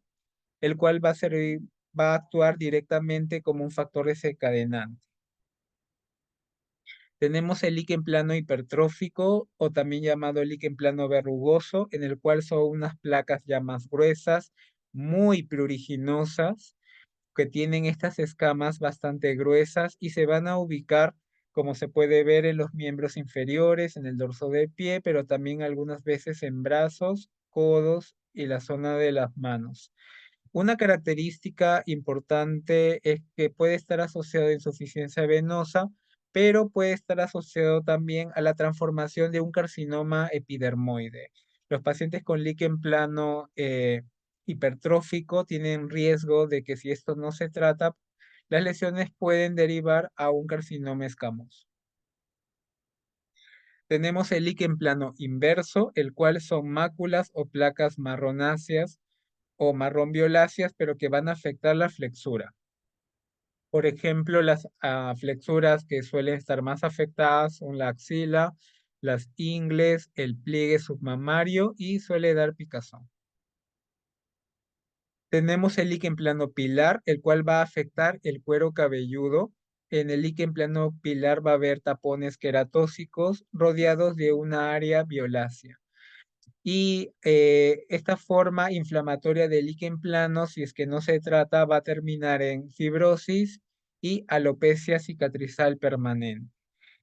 el cual va a actuar directamente como un factor desencadenante. Tenemos el líquen plano hipertrófico, o también llamado líquen plano verrugoso, en el cual son unas placas ya más gruesas, muy pruriginosas, que tienen estas escamas bastante gruesas y se van a ubicar, como se puede ver, en los miembros inferiores, en el dorso del pie, pero también algunas veces en brazos, codos y la zona de las manos. Una característica importante es que puede estar asociado a insuficiencia venosa, pero puede estar asociado también a la transformación de un carcinoma epidermoide. Los pacientes con líquen plano hipertrófico tienen riesgo de que, si esto no se trata, las lesiones pueden derivar a un carcinoma escamoso. Tenemos el líquen plano inverso, el cual son máculas o placas marronáceas o marrón violáceas, pero que van a afectar la flexura. Por ejemplo, las flexuras que suelen estar más afectadas son la axila, las ingles, el pliegue submamario y suele dar picazón. Tenemos el líquen plano pilar, el cual va a afectar el cuero cabelludo. En el líquen plano pilar va a haber tapones queratóxicos rodeados de una área violácea. Y esta forma inflamatoria del líquen plano, si es que no se trata, va a terminar en fibrosis y alopecia cicatrizal permanente.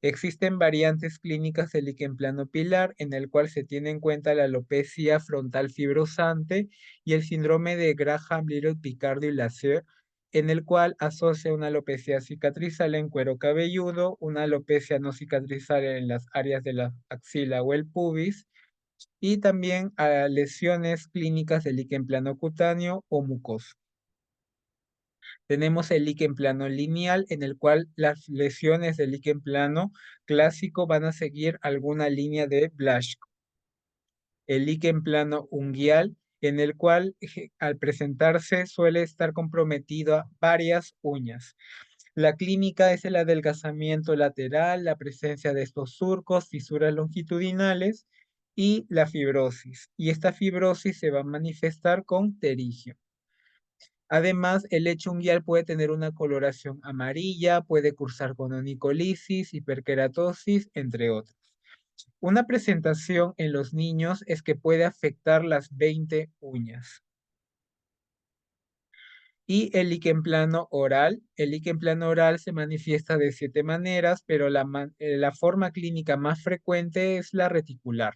Existen variantes clínicas del líquen plano pilar en el cual se tiene en cuenta la alopecia frontal fibrosante y el síndrome de Graham-Little-Picardo y Lacer, en el cual asocia una alopecia cicatrizal en cuero cabelludo, una alopecia no cicatrizal en las áreas de la axila o el pubis, y también a lesiones clínicas del líquen plano cutáneo o mucoso. Tenemos el líquen plano lineal, en el cual las lesiones del líquen plano clásico van a seguir alguna línea de Blaschko. El líquen plano unguial, en el cual al presentarse suele estar comprometido a varias uñas. La clínica es el adelgazamiento lateral, la presencia de estos surcos, fisuras longitudinales y la fibrosis. Y esta fibrosis se va a manifestar con terigio. Además, el lecho unguial puede tener una coloración amarilla, puede cursar con onicolisis, hiperkeratosis, entre otros. Una presentación en los niños es que puede afectar las 20 uñas. Y el líquen plano oral. El líquen plano oral se manifiesta de 7 maneras, pero la forma clínica más frecuente es la reticular,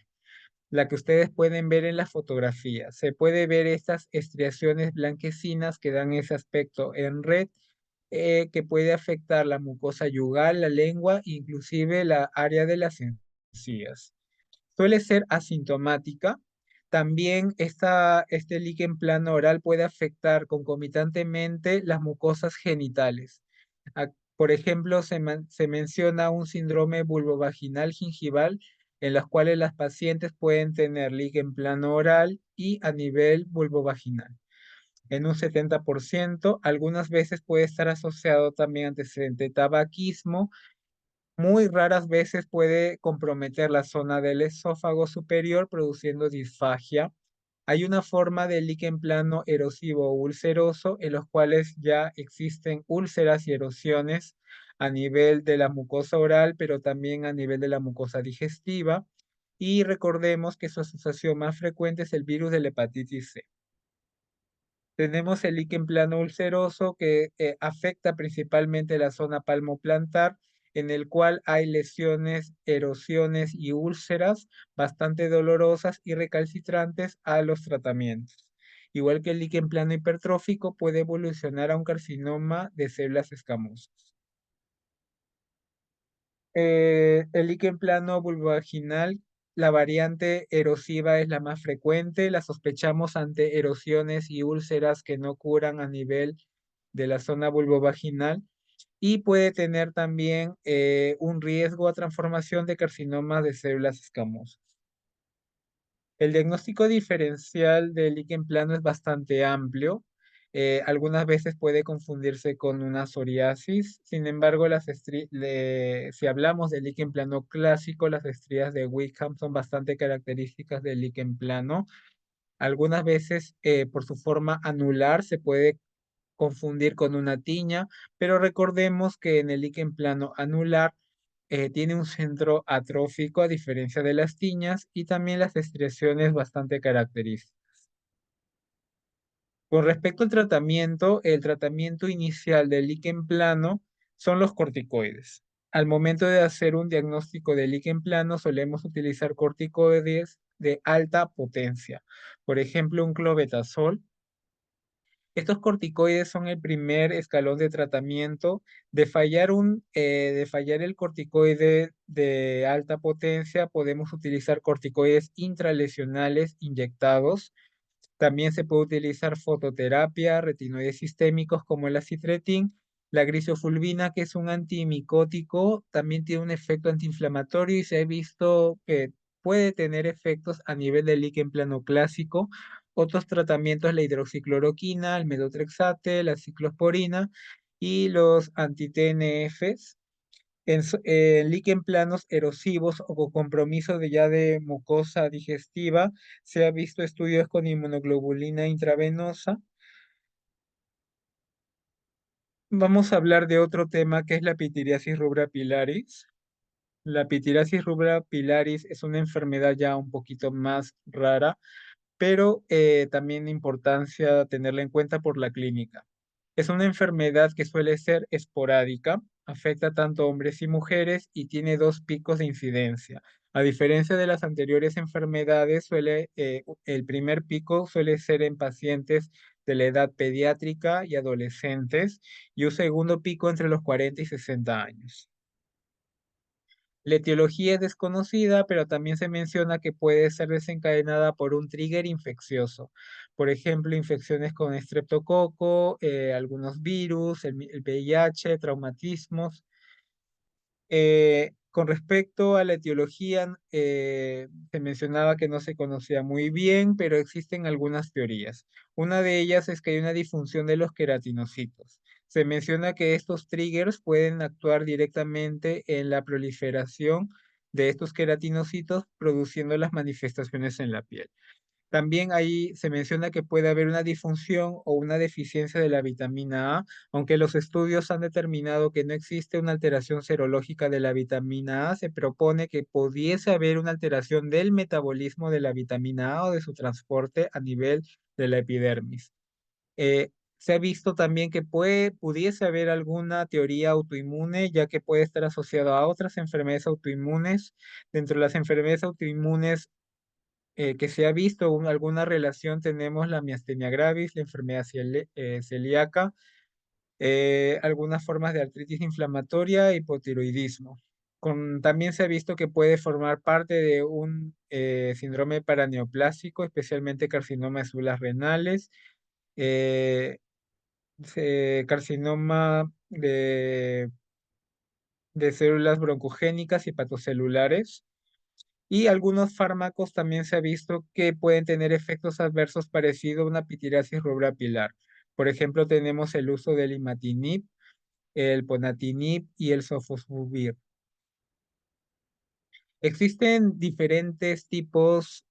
la que ustedes pueden ver en la fotografía. Se puede ver estas estriaciones blanquecinas que dan ese aspecto en red, que puede afectar la mucosa yugal, la lengua, inclusive la área de las encías. Suele ser asintomática. También este líquen plano oral puede afectar concomitantemente las mucosas genitales. Por ejemplo, se menciona un síndrome vulvovaginal gingival en las cuales las pacientes pueden tener líquen plano oral y a nivel vulvovaginal. En un 70%, algunas veces puede estar asociado también antecedente de tabaquismo. Muy raras veces puede comprometer la zona del esófago superior produciendo disfagia. Hay una forma de líquen plano erosivo o ulceroso en los cuales ya existen úlceras y erosiones a nivel de la mucosa oral, pero también a nivel de la mucosa digestiva. Y recordemos que su asociación más frecuente es el virus de la hepatitis C. Tenemos el líquen plano ulceroso que afecta principalmente la zona palmoplantar, en el cual hay lesiones, erosiones y úlceras bastante dolorosas y recalcitrantes a los tratamientos. Igual que el líquen plano hipertrófico puede evolucionar a un carcinoma de células escamosas. El líquen plano vulvovaginal, la variante erosiva es la más frecuente. La sospechamos ante erosiones y úlceras que no curan a nivel de la zona vulvovaginal y puede tener también un riesgo a transformación de carcinomas de células escamosas. El diagnóstico diferencial del líquen plano es bastante amplio. Algunas veces puede confundirse con una psoriasis. Sin embargo, si hablamos del líquen plano clásico, las estrías de Wickham son bastante características del líquen plano. Algunas veces, por su forma anular, se puede confundir con una tiña, pero recordemos que en el líquen plano anular tiene un centro atrófico a diferencia de las tiñas y también las estriaciones bastante características. Con respecto al tratamiento, el tratamiento inicial del líquen plano son los corticoides. Al momento de hacer un diagnóstico de líquen plano, solemos utilizar corticoides de alta potencia. Por ejemplo, un clobetasol. Estos corticoides son el primer escalón de tratamiento. De fallar el corticoide de alta potencia, podemos utilizar corticoides intralesionales inyectados. También se puede utilizar fototerapia, retinoides sistémicos como el acitretin. La grisofulvina, que es un antimicótico, también tiene un efecto antiinflamatorio y se ha visto que puede tener efectos a nivel del líquen plano clásico. Otros tratamientos, la hidroxicloroquina, el metotrexate, la ciclosporina y los anti-TNFs. En líquen planos erosivos o con compromiso de ya de mucosa digestiva, se ha visto estudios con inmunoglobulina intravenosa. Vamos a hablar de otro tema que es la pitiriasis rubra pilaris. La pitiriasis rubra pilaris es una enfermedad ya un poquito más rara, pero también importancia tenerla en cuenta por la clínica. Es una enfermedad que suele ser esporádica, afecta tanto hombres y mujeres y tiene dos picos de incidencia. A diferencia de las anteriores enfermedades, el primer pico suele ser en pacientes de la edad pediátrica y adolescentes y un segundo pico entre los 40 y 60 años. La etiología es desconocida, pero también se menciona que puede ser desencadenada por un trigger infeccioso. Por ejemplo, infecciones con estreptococo, algunos virus, el VIH, traumatismos. Con respecto a la etiología, se mencionaba que no se conocía muy bien, pero existen algunas teorías. Una de ellas es que hay una disfunción de los queratinocitos. Se menciona que estos triggers pueden actuar directamente en la proliferación de estos queratinocitos, produciendo las manifestaciones en la piel. También ahí se menciona que puede haber una disfunción o una deficiencia de la vitamina A, aunque los estudios han determinado que no existe una alteración serológica de la vitamina A, se propone que pudiese haber una alteración del metabolismo de la vitamina A o de su transporte a nivel de la epidermis. Se ha visto también que pudiese haber alguna teoría autoinmune, ya que puede estar asociado a otras enfermedades autoinmunes. Dentro de las enfermedades autoinmunes que se ha visto alguna relación, tenemos la miastenia gravis, la enfermedad celíaca, algunas formas de artritis inflamatoria, hipotiroidismo. También se ha visto que puede formar parte de un síndrome paraneoplásico, especialmente carcinoma de células renales, eh, carcinoma de células broncogénicas y hepatocelulares. Y algunos fármacos también se ha visto que pueden tener efectos adversos parecidos a una pitiriasis rubra pilar. Por ejemplo, tenemos el uso del imatinib, el ponatinib y el sofosbuvir. Existen diferentes tipos,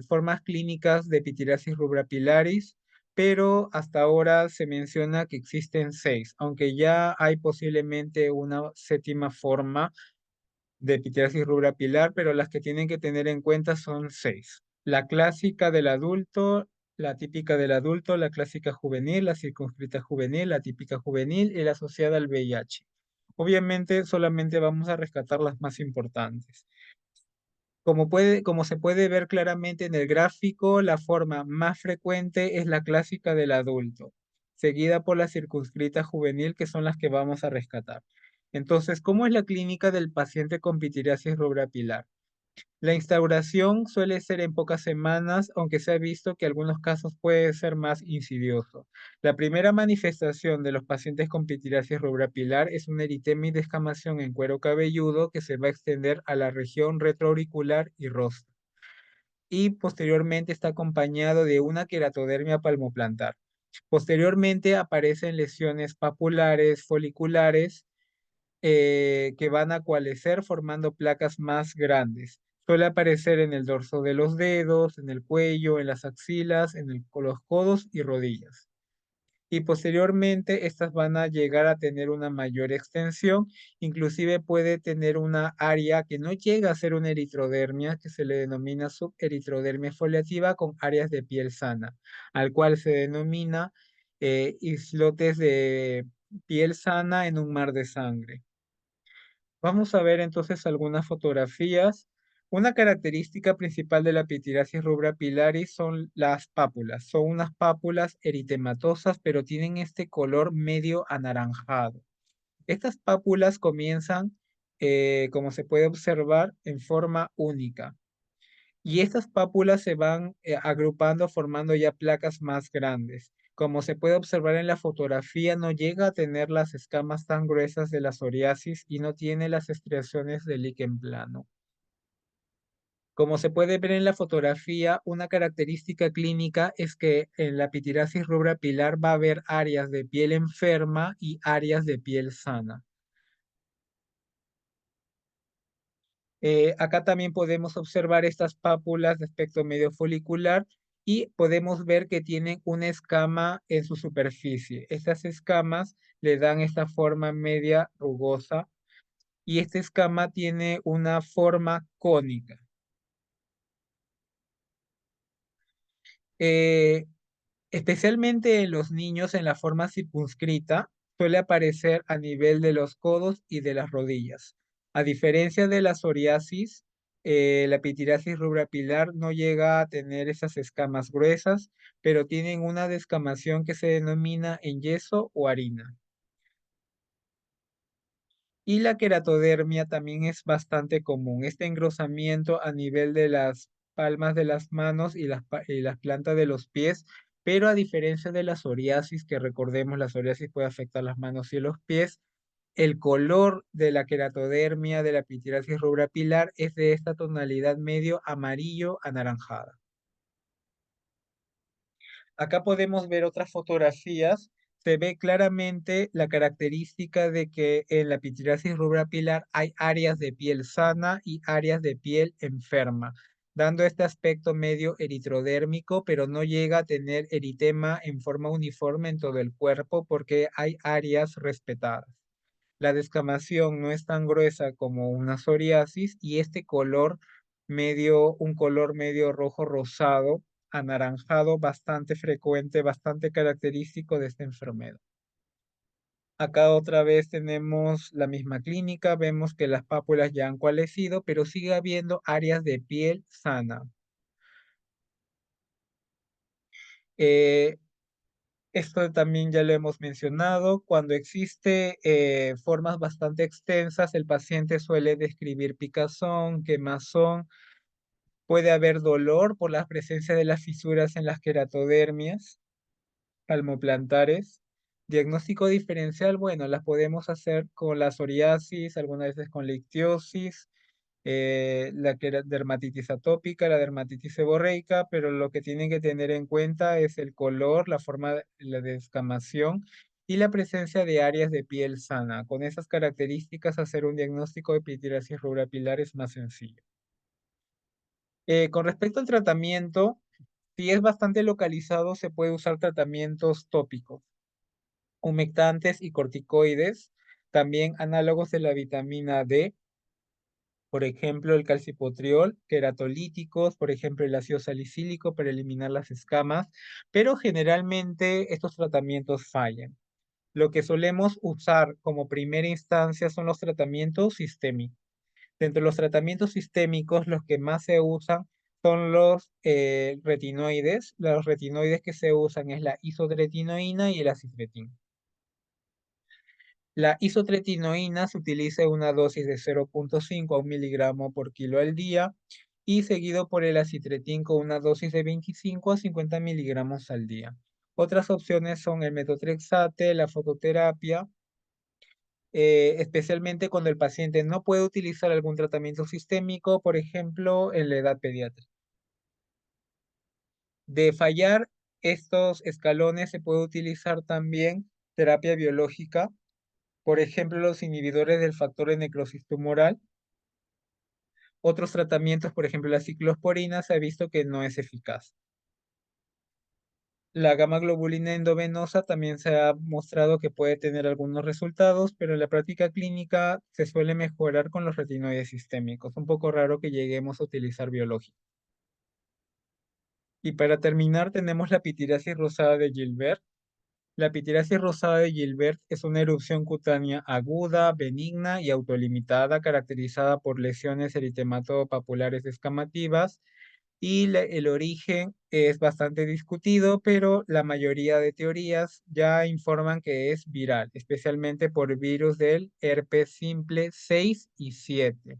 formas clínicas de pitiriasis rubra pilaris, pero hasta ahora se menciona que existen 6, aunque ya hay posiblemente una séptima forma de pitiriasis rubra pilar, pero las que tienen que tener en cuenta son 6. La clásica del adulto, la típica del adulto, la clásica juvenil, la circunscrita juvenil, la típica juvenil y la asociada al VIH. Obviamente solamente vamos a rescatar las más importantes. Como se puede ver claramente en el gráfico, la forma más frecuente es la clásica del adulto, seguida por la circunscrita juvenil, que son las que vamos a rescatar. Entonces, ¿cómo es la clínica del paciente con pitiriasis rubra pilar? La instauración suele ser en pocas semanas, aunque se ha visto que en algunos casos puede ser más insidioso. La primera manifestación de los pacientes con pitiriasis rubra pilar es un eritema y descamación en cuero cabelludo que se va a extender a la región retroauricular y rostro. Y posteriormente está acompañado de una queratodermia palmoplantar. Posteriormente aparecen lesiones papulares, foliculares, que van a coalescer formando placas más grandes. Suele aparecer en el dorso de los dedos, en el cuello, en las axilas, los codos y rodillas. Y posteriormente estas van a llegar a tener una mayor extensión, inclusive puede tener una área que no llega a ser una eritrodermia, que se le denomina suberitrodermia foliativa con áreas de piel sana, al cual se denomina islotes de piel sana en un mar de sangre. Vamos a ver entonces algunas fotografías. Una característica principal de la pitiriasis rubra pilaris son las pápulas. Son unas pápulas eritematosas, pero tienen este color medio anaranjado. Estas pápulas comienzan, como se puede observar, en forma única. Y estas pápulas se van agrupando, formando ya placas más grandes. Como se puede observar en la fotografía, no llega a tener las escamas tan gruesas de la psoriasis y no tiene las estriaciones del líquen plano. Como se puede ver en la fotografía, una característica clínica es que en la pitirasis rubra pilar va a haber áreas de piel enferma y áreas de piel sana. Acá también podemos observar estas pápulas de aspecto medio folicular y podemos ver que tienen una escama en su superficie. Estas escamas le dan esta forma media rugosa y esta escama tiene una forma cónica. Eh, Especialmente en los niños en la forma circunscrita, suele aparecer a nivel de los codos y de las rodillas. A diferencia de la psoriasis, la pitirasis rubrapilar no llega a tener esas escamas gruesas, pero tienen una descamación que se denomina en yeso o harina. Y la queratodermia también es bastante común. Este engrosamiento a nivel de las palmas de las manos y las plantas de los pies, pero a diferencia de la psoriasis, que recordemos, la psoriasis puede afectar las manos y los pies, el color de la queratodermia de la pitirasis rubra pilar es de esta tonalidad medio amarillo anaranjada. Acá podemos ver otras fotografías. Se ve claramente la característica de que en la pitiriasis rubra pilar hay áreas de piel sana y áreas de piel enferma, dando este aspecto medio eritrodérmico, pero no llega a tener eritema en forma uniforme en todo el cuerpo porque hay áreas respetadas. La descamación no es tan gruesa como una psoriasis y este color medio, un color medio rojo rosado, anaranjado, bastante frecuente, bastante característico de esta enfermedad. Acá otra vez tenemos la misma clínica, vemos que las pápulas ya han cualecido, pero sigue habiendo áreas de piel sana. Eh, Esto también ya lo hemos mencionado. Cuando existe formas bastante extensas, el paciente suele describir picazón, quemazón, puede haber dolor por la presencia de las fisuras en las queratodermias palmoplantares. Diagnóstico diferencial, bueno, las podemos hacer con la psoriasis, algunas veces con la ictiosis, dermatitis atópica, la dermatitis seborreica, pero lo que tienen que tener en cuenta es el color, la forma de la descamación y la presencia de áreas de piel sana. Con esas características, hacer un diagnóstico de pitiriasis rubra pilar es más sencillo. Con respecto al tratamiento, si es bastante localizado, se puede usar tratamientos tópicos, humectantes y corticoides, también análogos de la vitamina D, por ejemplo, el calcipotriol, queratolíticos, por ejemplo, el ácido salicílico para eliminar las escamas, pero generalmente estos tratamientos fallan. Lo que solemos usar como primera instancia son los tratamientos sistémicos. Dentro de los tratamientos sistémicos, los que más se usan son los retinoides. Los retinoides que se usan es la isotretinoína y el acitretin. La isotretinoína se utiliza en una dosis de 0,5 a 1 miligramo por kilo al día y seguido por el acitretin con una dosis de 25 a 50 miligramos al día. Otras opciones son el metotrexate, la fototerapia, especialmente cuando el paciente no puede utilizar algún tratamiento sistémico, por ejemplo, en la edad pediátrica. De fallar estos escalones se puede utilizar también terapia biológica, por ejemplo, los inhibidores del factor de necrosis tumoral. Otros tratamientos, por ejemplo, la ciclosporina, se ha visto que no es eficaz. La gamma globulina endovenosa también se ha mostrado que puede tener algunos resultados, pero en la práctica clínica se suele mejorar con los retinoides sistémicos. Un poco raro que lleguemos a utilizar biológicos. Y para terminar, tenemos la pitiriasis rosada de Gilbert. La pitiriasis rosada de Gilbert es una erupción cutánea aguda, benigna y autolimitada, caracterizada por lesiones eritematodo-papulares descamativas, y el origen es bastante discutido, pero la mayoría de teorías ya informan que es viral, especialmente por virus del herpes simple 6 y 7.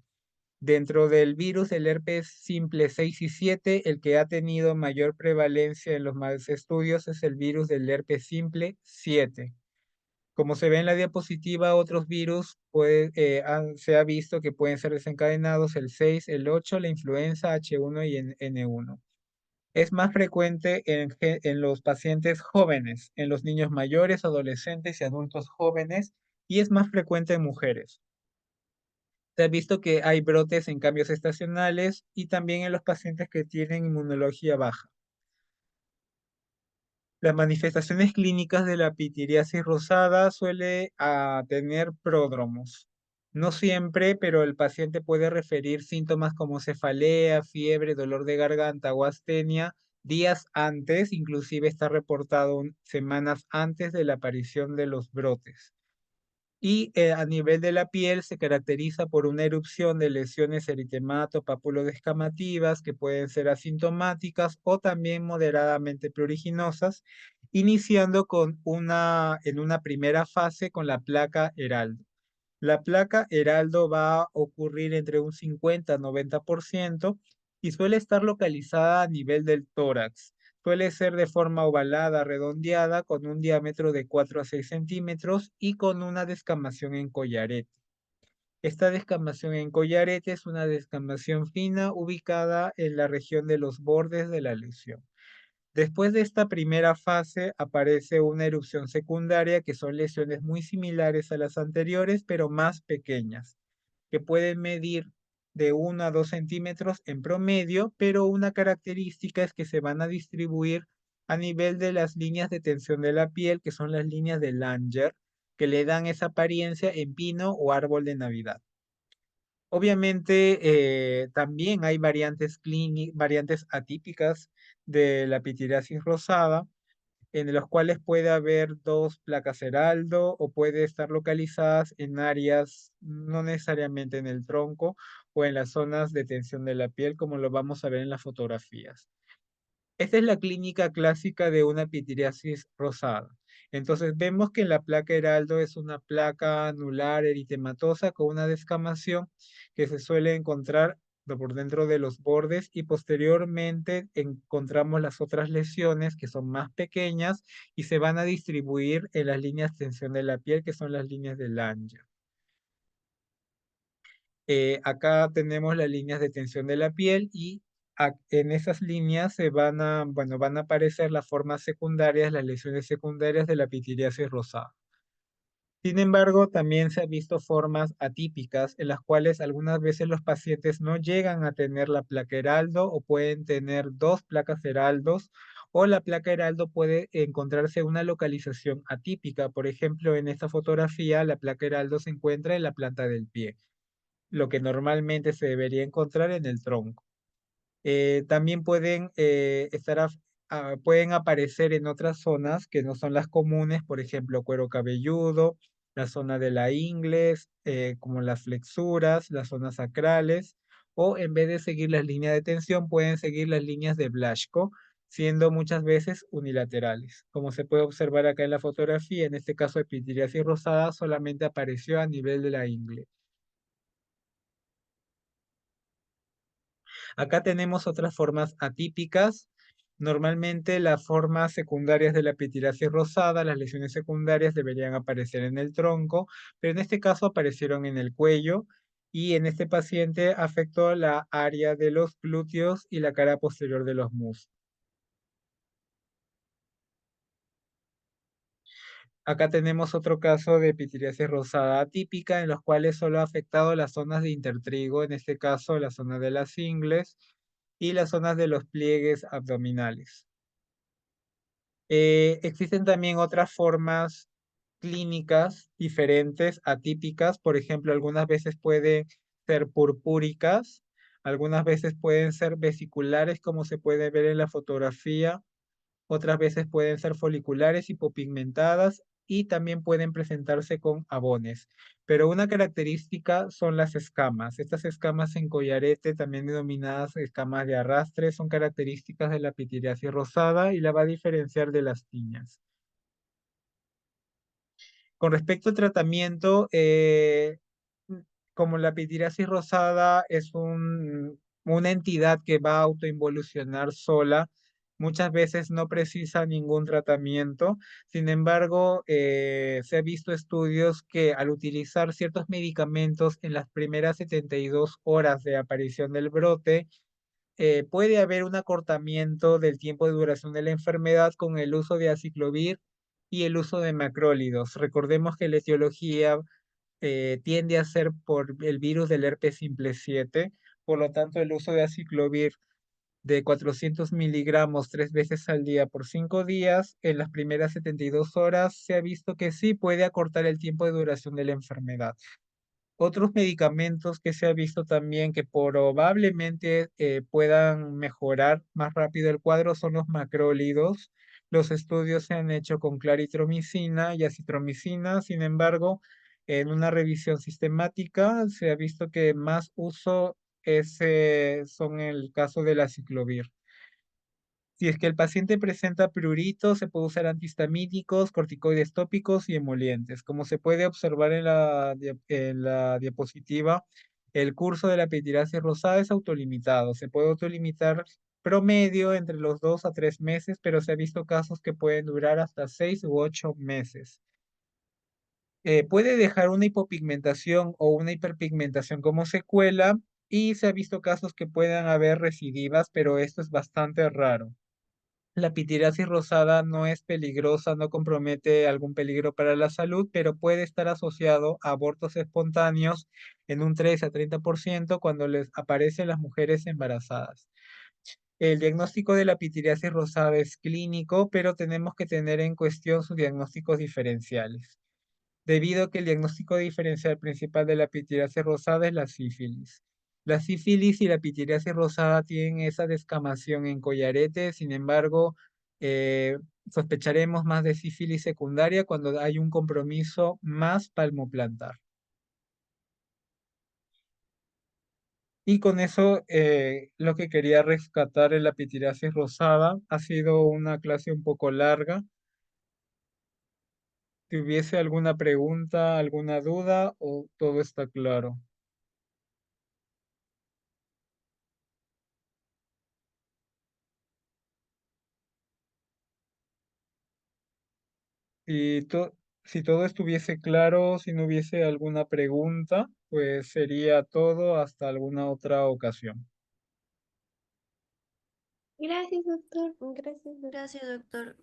Dentro del virus del herpes simple 6 y 7, el que ha tenido mayor prevalencia en los más estudios es el virus del herpes simple 7. Como se ve en la diapositiva, otros virus se ha visto que pueden ser desencadenados el 6, el 8, la influenza H1 y N1. Es más frecuente en los pacientes jóvenes, en los niños mayores, adolescentes y adultos jóvenes, y es más frecuente en mujeres. Se ha visto que hay brotes en cambios estacionales y también en los pacientes que tienen inmunología baja. Las manifestaciones clínicas de la pitiriasis rosada suele tener pródromos. No siempre, pero el paciente puede referir síntomas como cefalea, fiebre, dolor de garganta o astenia días antes, inclusive está reportado semanas antes de la aparición de los brotes. Y a nivel de la piel se caracteriza por una erupción de lesiones eritemato-papulodescamativas que pueden ser asintomáticas o también moderadamente pruriginosas, iniciando en una primera fase con la placa Heraldo. La placa Heraldo va a ocurrir entre un 50-90% y suele estar localizada a nivel del tórax. Suele ser de forma ovalada, redondeada, con un diámetro de 4 a 6 centímetros y con una descamación en collarete. Esta descamación en collarete es una descamación fina ubicada en la región de los bordes de la lesión. Después de esta primera fase aparece una erupción secundaria que son lesiones muy similares a las anteriores, pero más pequeñas, que pueden medir de 1 a 2 centímetros en promedio, pero una característica es que se van a distribuir a nivel de las líneas de tensión de la piel, que son las líneas de Langer, que le dan esa apariencia en pino o árbol de Navidad. Obviamente, también hay variantes atípicas de la pitiriasis rosada, en los cuales puede haber dos placas Heraldo o puede estar localizadas en áreas no necesariamente en el tronco o en las zonas de tensión de la piel, como lo vamos a ver en las fotografías. Esta es la clínica clásica de una pitiriasis rosada. Entonces vemos que la placa Heraldo es una placa anular eritematosa con una descamación que se suele encontrar por dentro de los bordes y posteriormente encontramos las otras lesiones que son más pequeñas y se van a distribuir en las líneas de tensión de la piel que son las líneas de Langer. Acá tenemos las líneas de tensión de la piel y en esas líneas bueno, van a aparecer las formas secundarias, las lesiones secundarias de la pitiriasis rosada. Sin embargo, también se han visto formas atípicas en las cuales algunas veces los pacientes no llegan a tener la placa Heraldo o pueden tener dos placas Heraldos o la placa Heraldo puede encontrarse en una localización atípica. Por ejemplo, en esta fotografía la placa Heraldo se encuentra en la planta del pie, lo que normalmente se debería encontrar en el tronco. También pueden aparecer en otras zonas que no son las comunes, por ejemplo, cuero cabelludo, la zona de la ingle, como las flexuras, las zonas sacrales, o en vez de seguir las líneas de tensión, pueden seguir las líneas de Blaschko, siendo muchas veces unilaterales. Como se puede observar acá en la fotografía, en este caso epitiriasis rosada solamente apareció a nivel de la ingle. Acá tenemos otras formas atípicas. Normalmente las formas secundarias de la pitiriasis rosada, las lesiones secundarias deberían aparecer en el tronco, pero en este caso aparecieron en el cuello y en este paciente afectó la área de los glúteos y la cara posterior de los muslos. Acá tenemos otro caso de pitiriasis rosada atípica en los cuales solo ha afectado las zonas de intertrigo, en este caso la zona de las ingles y las zonas de los pliegues abdominales. Existen también otras formas clínicas diferentes, atípicas, por ejemplo, algunas veces pueden ser purpúricas, algunas veces pueden ser vesiculares, como se puede ver en la fotografía, otras veces pueden ser foliculares hipopigmentadas y también pueden presentarse con abones. Pero una característica son las escamas. Estas escamas en collarete, también denominadas escamas de arrastre, son características de la pitiriasis rosada y la va a diferenciar de las tiñas. Con respecto al tratamiento, como la pitiriasis rosada es una entidad que va a autoinvolucionar sola, muchas veces no precisa ningún tratamiento. Sin embargo, se ha visto estudios que al utilizar ciertos medicamentos en las primeras 72 horas de aparición del brote, puede haber un acortamiento del tiempo de duración de la enfermedad con el uso de aciclovir y el uso de macrólidos. Recordemos que la etiología tiende a ser por el virus del herpes simple 7, por lo tanto el uso de aciclovir de 400 miligramos 3 veces al día por 5 días, en las primeras 72 horas se ha visto que sí puede acortar el tiempo de duración de la enfermedad. Otros medicamentos que se ha visto también que probablemente puedan mejorar más rápido el cuadro son los macrólidos. Los estudios se han hecho con claritromicina y acitromicina. Sin embargo, en una revisión sistemática se ha visto que más uso son el caso del aciclovir. Si es que el paciente presenta prurito, se puede usar antihistamínicos, corticoides tópicos y emolientes. Como se puede observar en en la diapositiva, el curso de la pityriasis rosada es autolimitado. Se puede autolimitar promedio entre los 2 a 3 meses, pero se ha visto casos que pueden durar hasta 6 u 8 meses. Puede dejar una hipopigmentación o una hiperpigmentación como secuela y se ha visto casos que puedan haber recidivas, pero esto es bastante raro. La pitiriasis rosada no es peligrosa, no compromete algún peligro para la salud, pero puede estar asociado a abortos espontáneos en un 3 a 30% cuando les aparecen las mujeres embarazadas. El diagnóstico de la pitiriasis rosada es clínico, pero tenemos que tener en cuestión sus diagnósticos diferenciales, debido a que el diagnóstico diferencial principal de la pitiriasis rosada es la sífilis. La sífilis y la pitiriasis rosada tienen esa descamación en collarete, sin embargo, eh, sospecharemos más de sífilis secundaria cuando hay un compromiso más palmoplantar. Y con eso, lo que quería rescatar en la pitiriasis rosada ha sido una clase un poco larga. Si hubiese alguna pregunta, alguna duda o todo está claro. Si, si todo estuviese claro, si no hubiese alguna pregunta, pues sería todo hasta alguna otra ocasión. Gracias, doctor. Gracias, doctor. Gracias, doctor.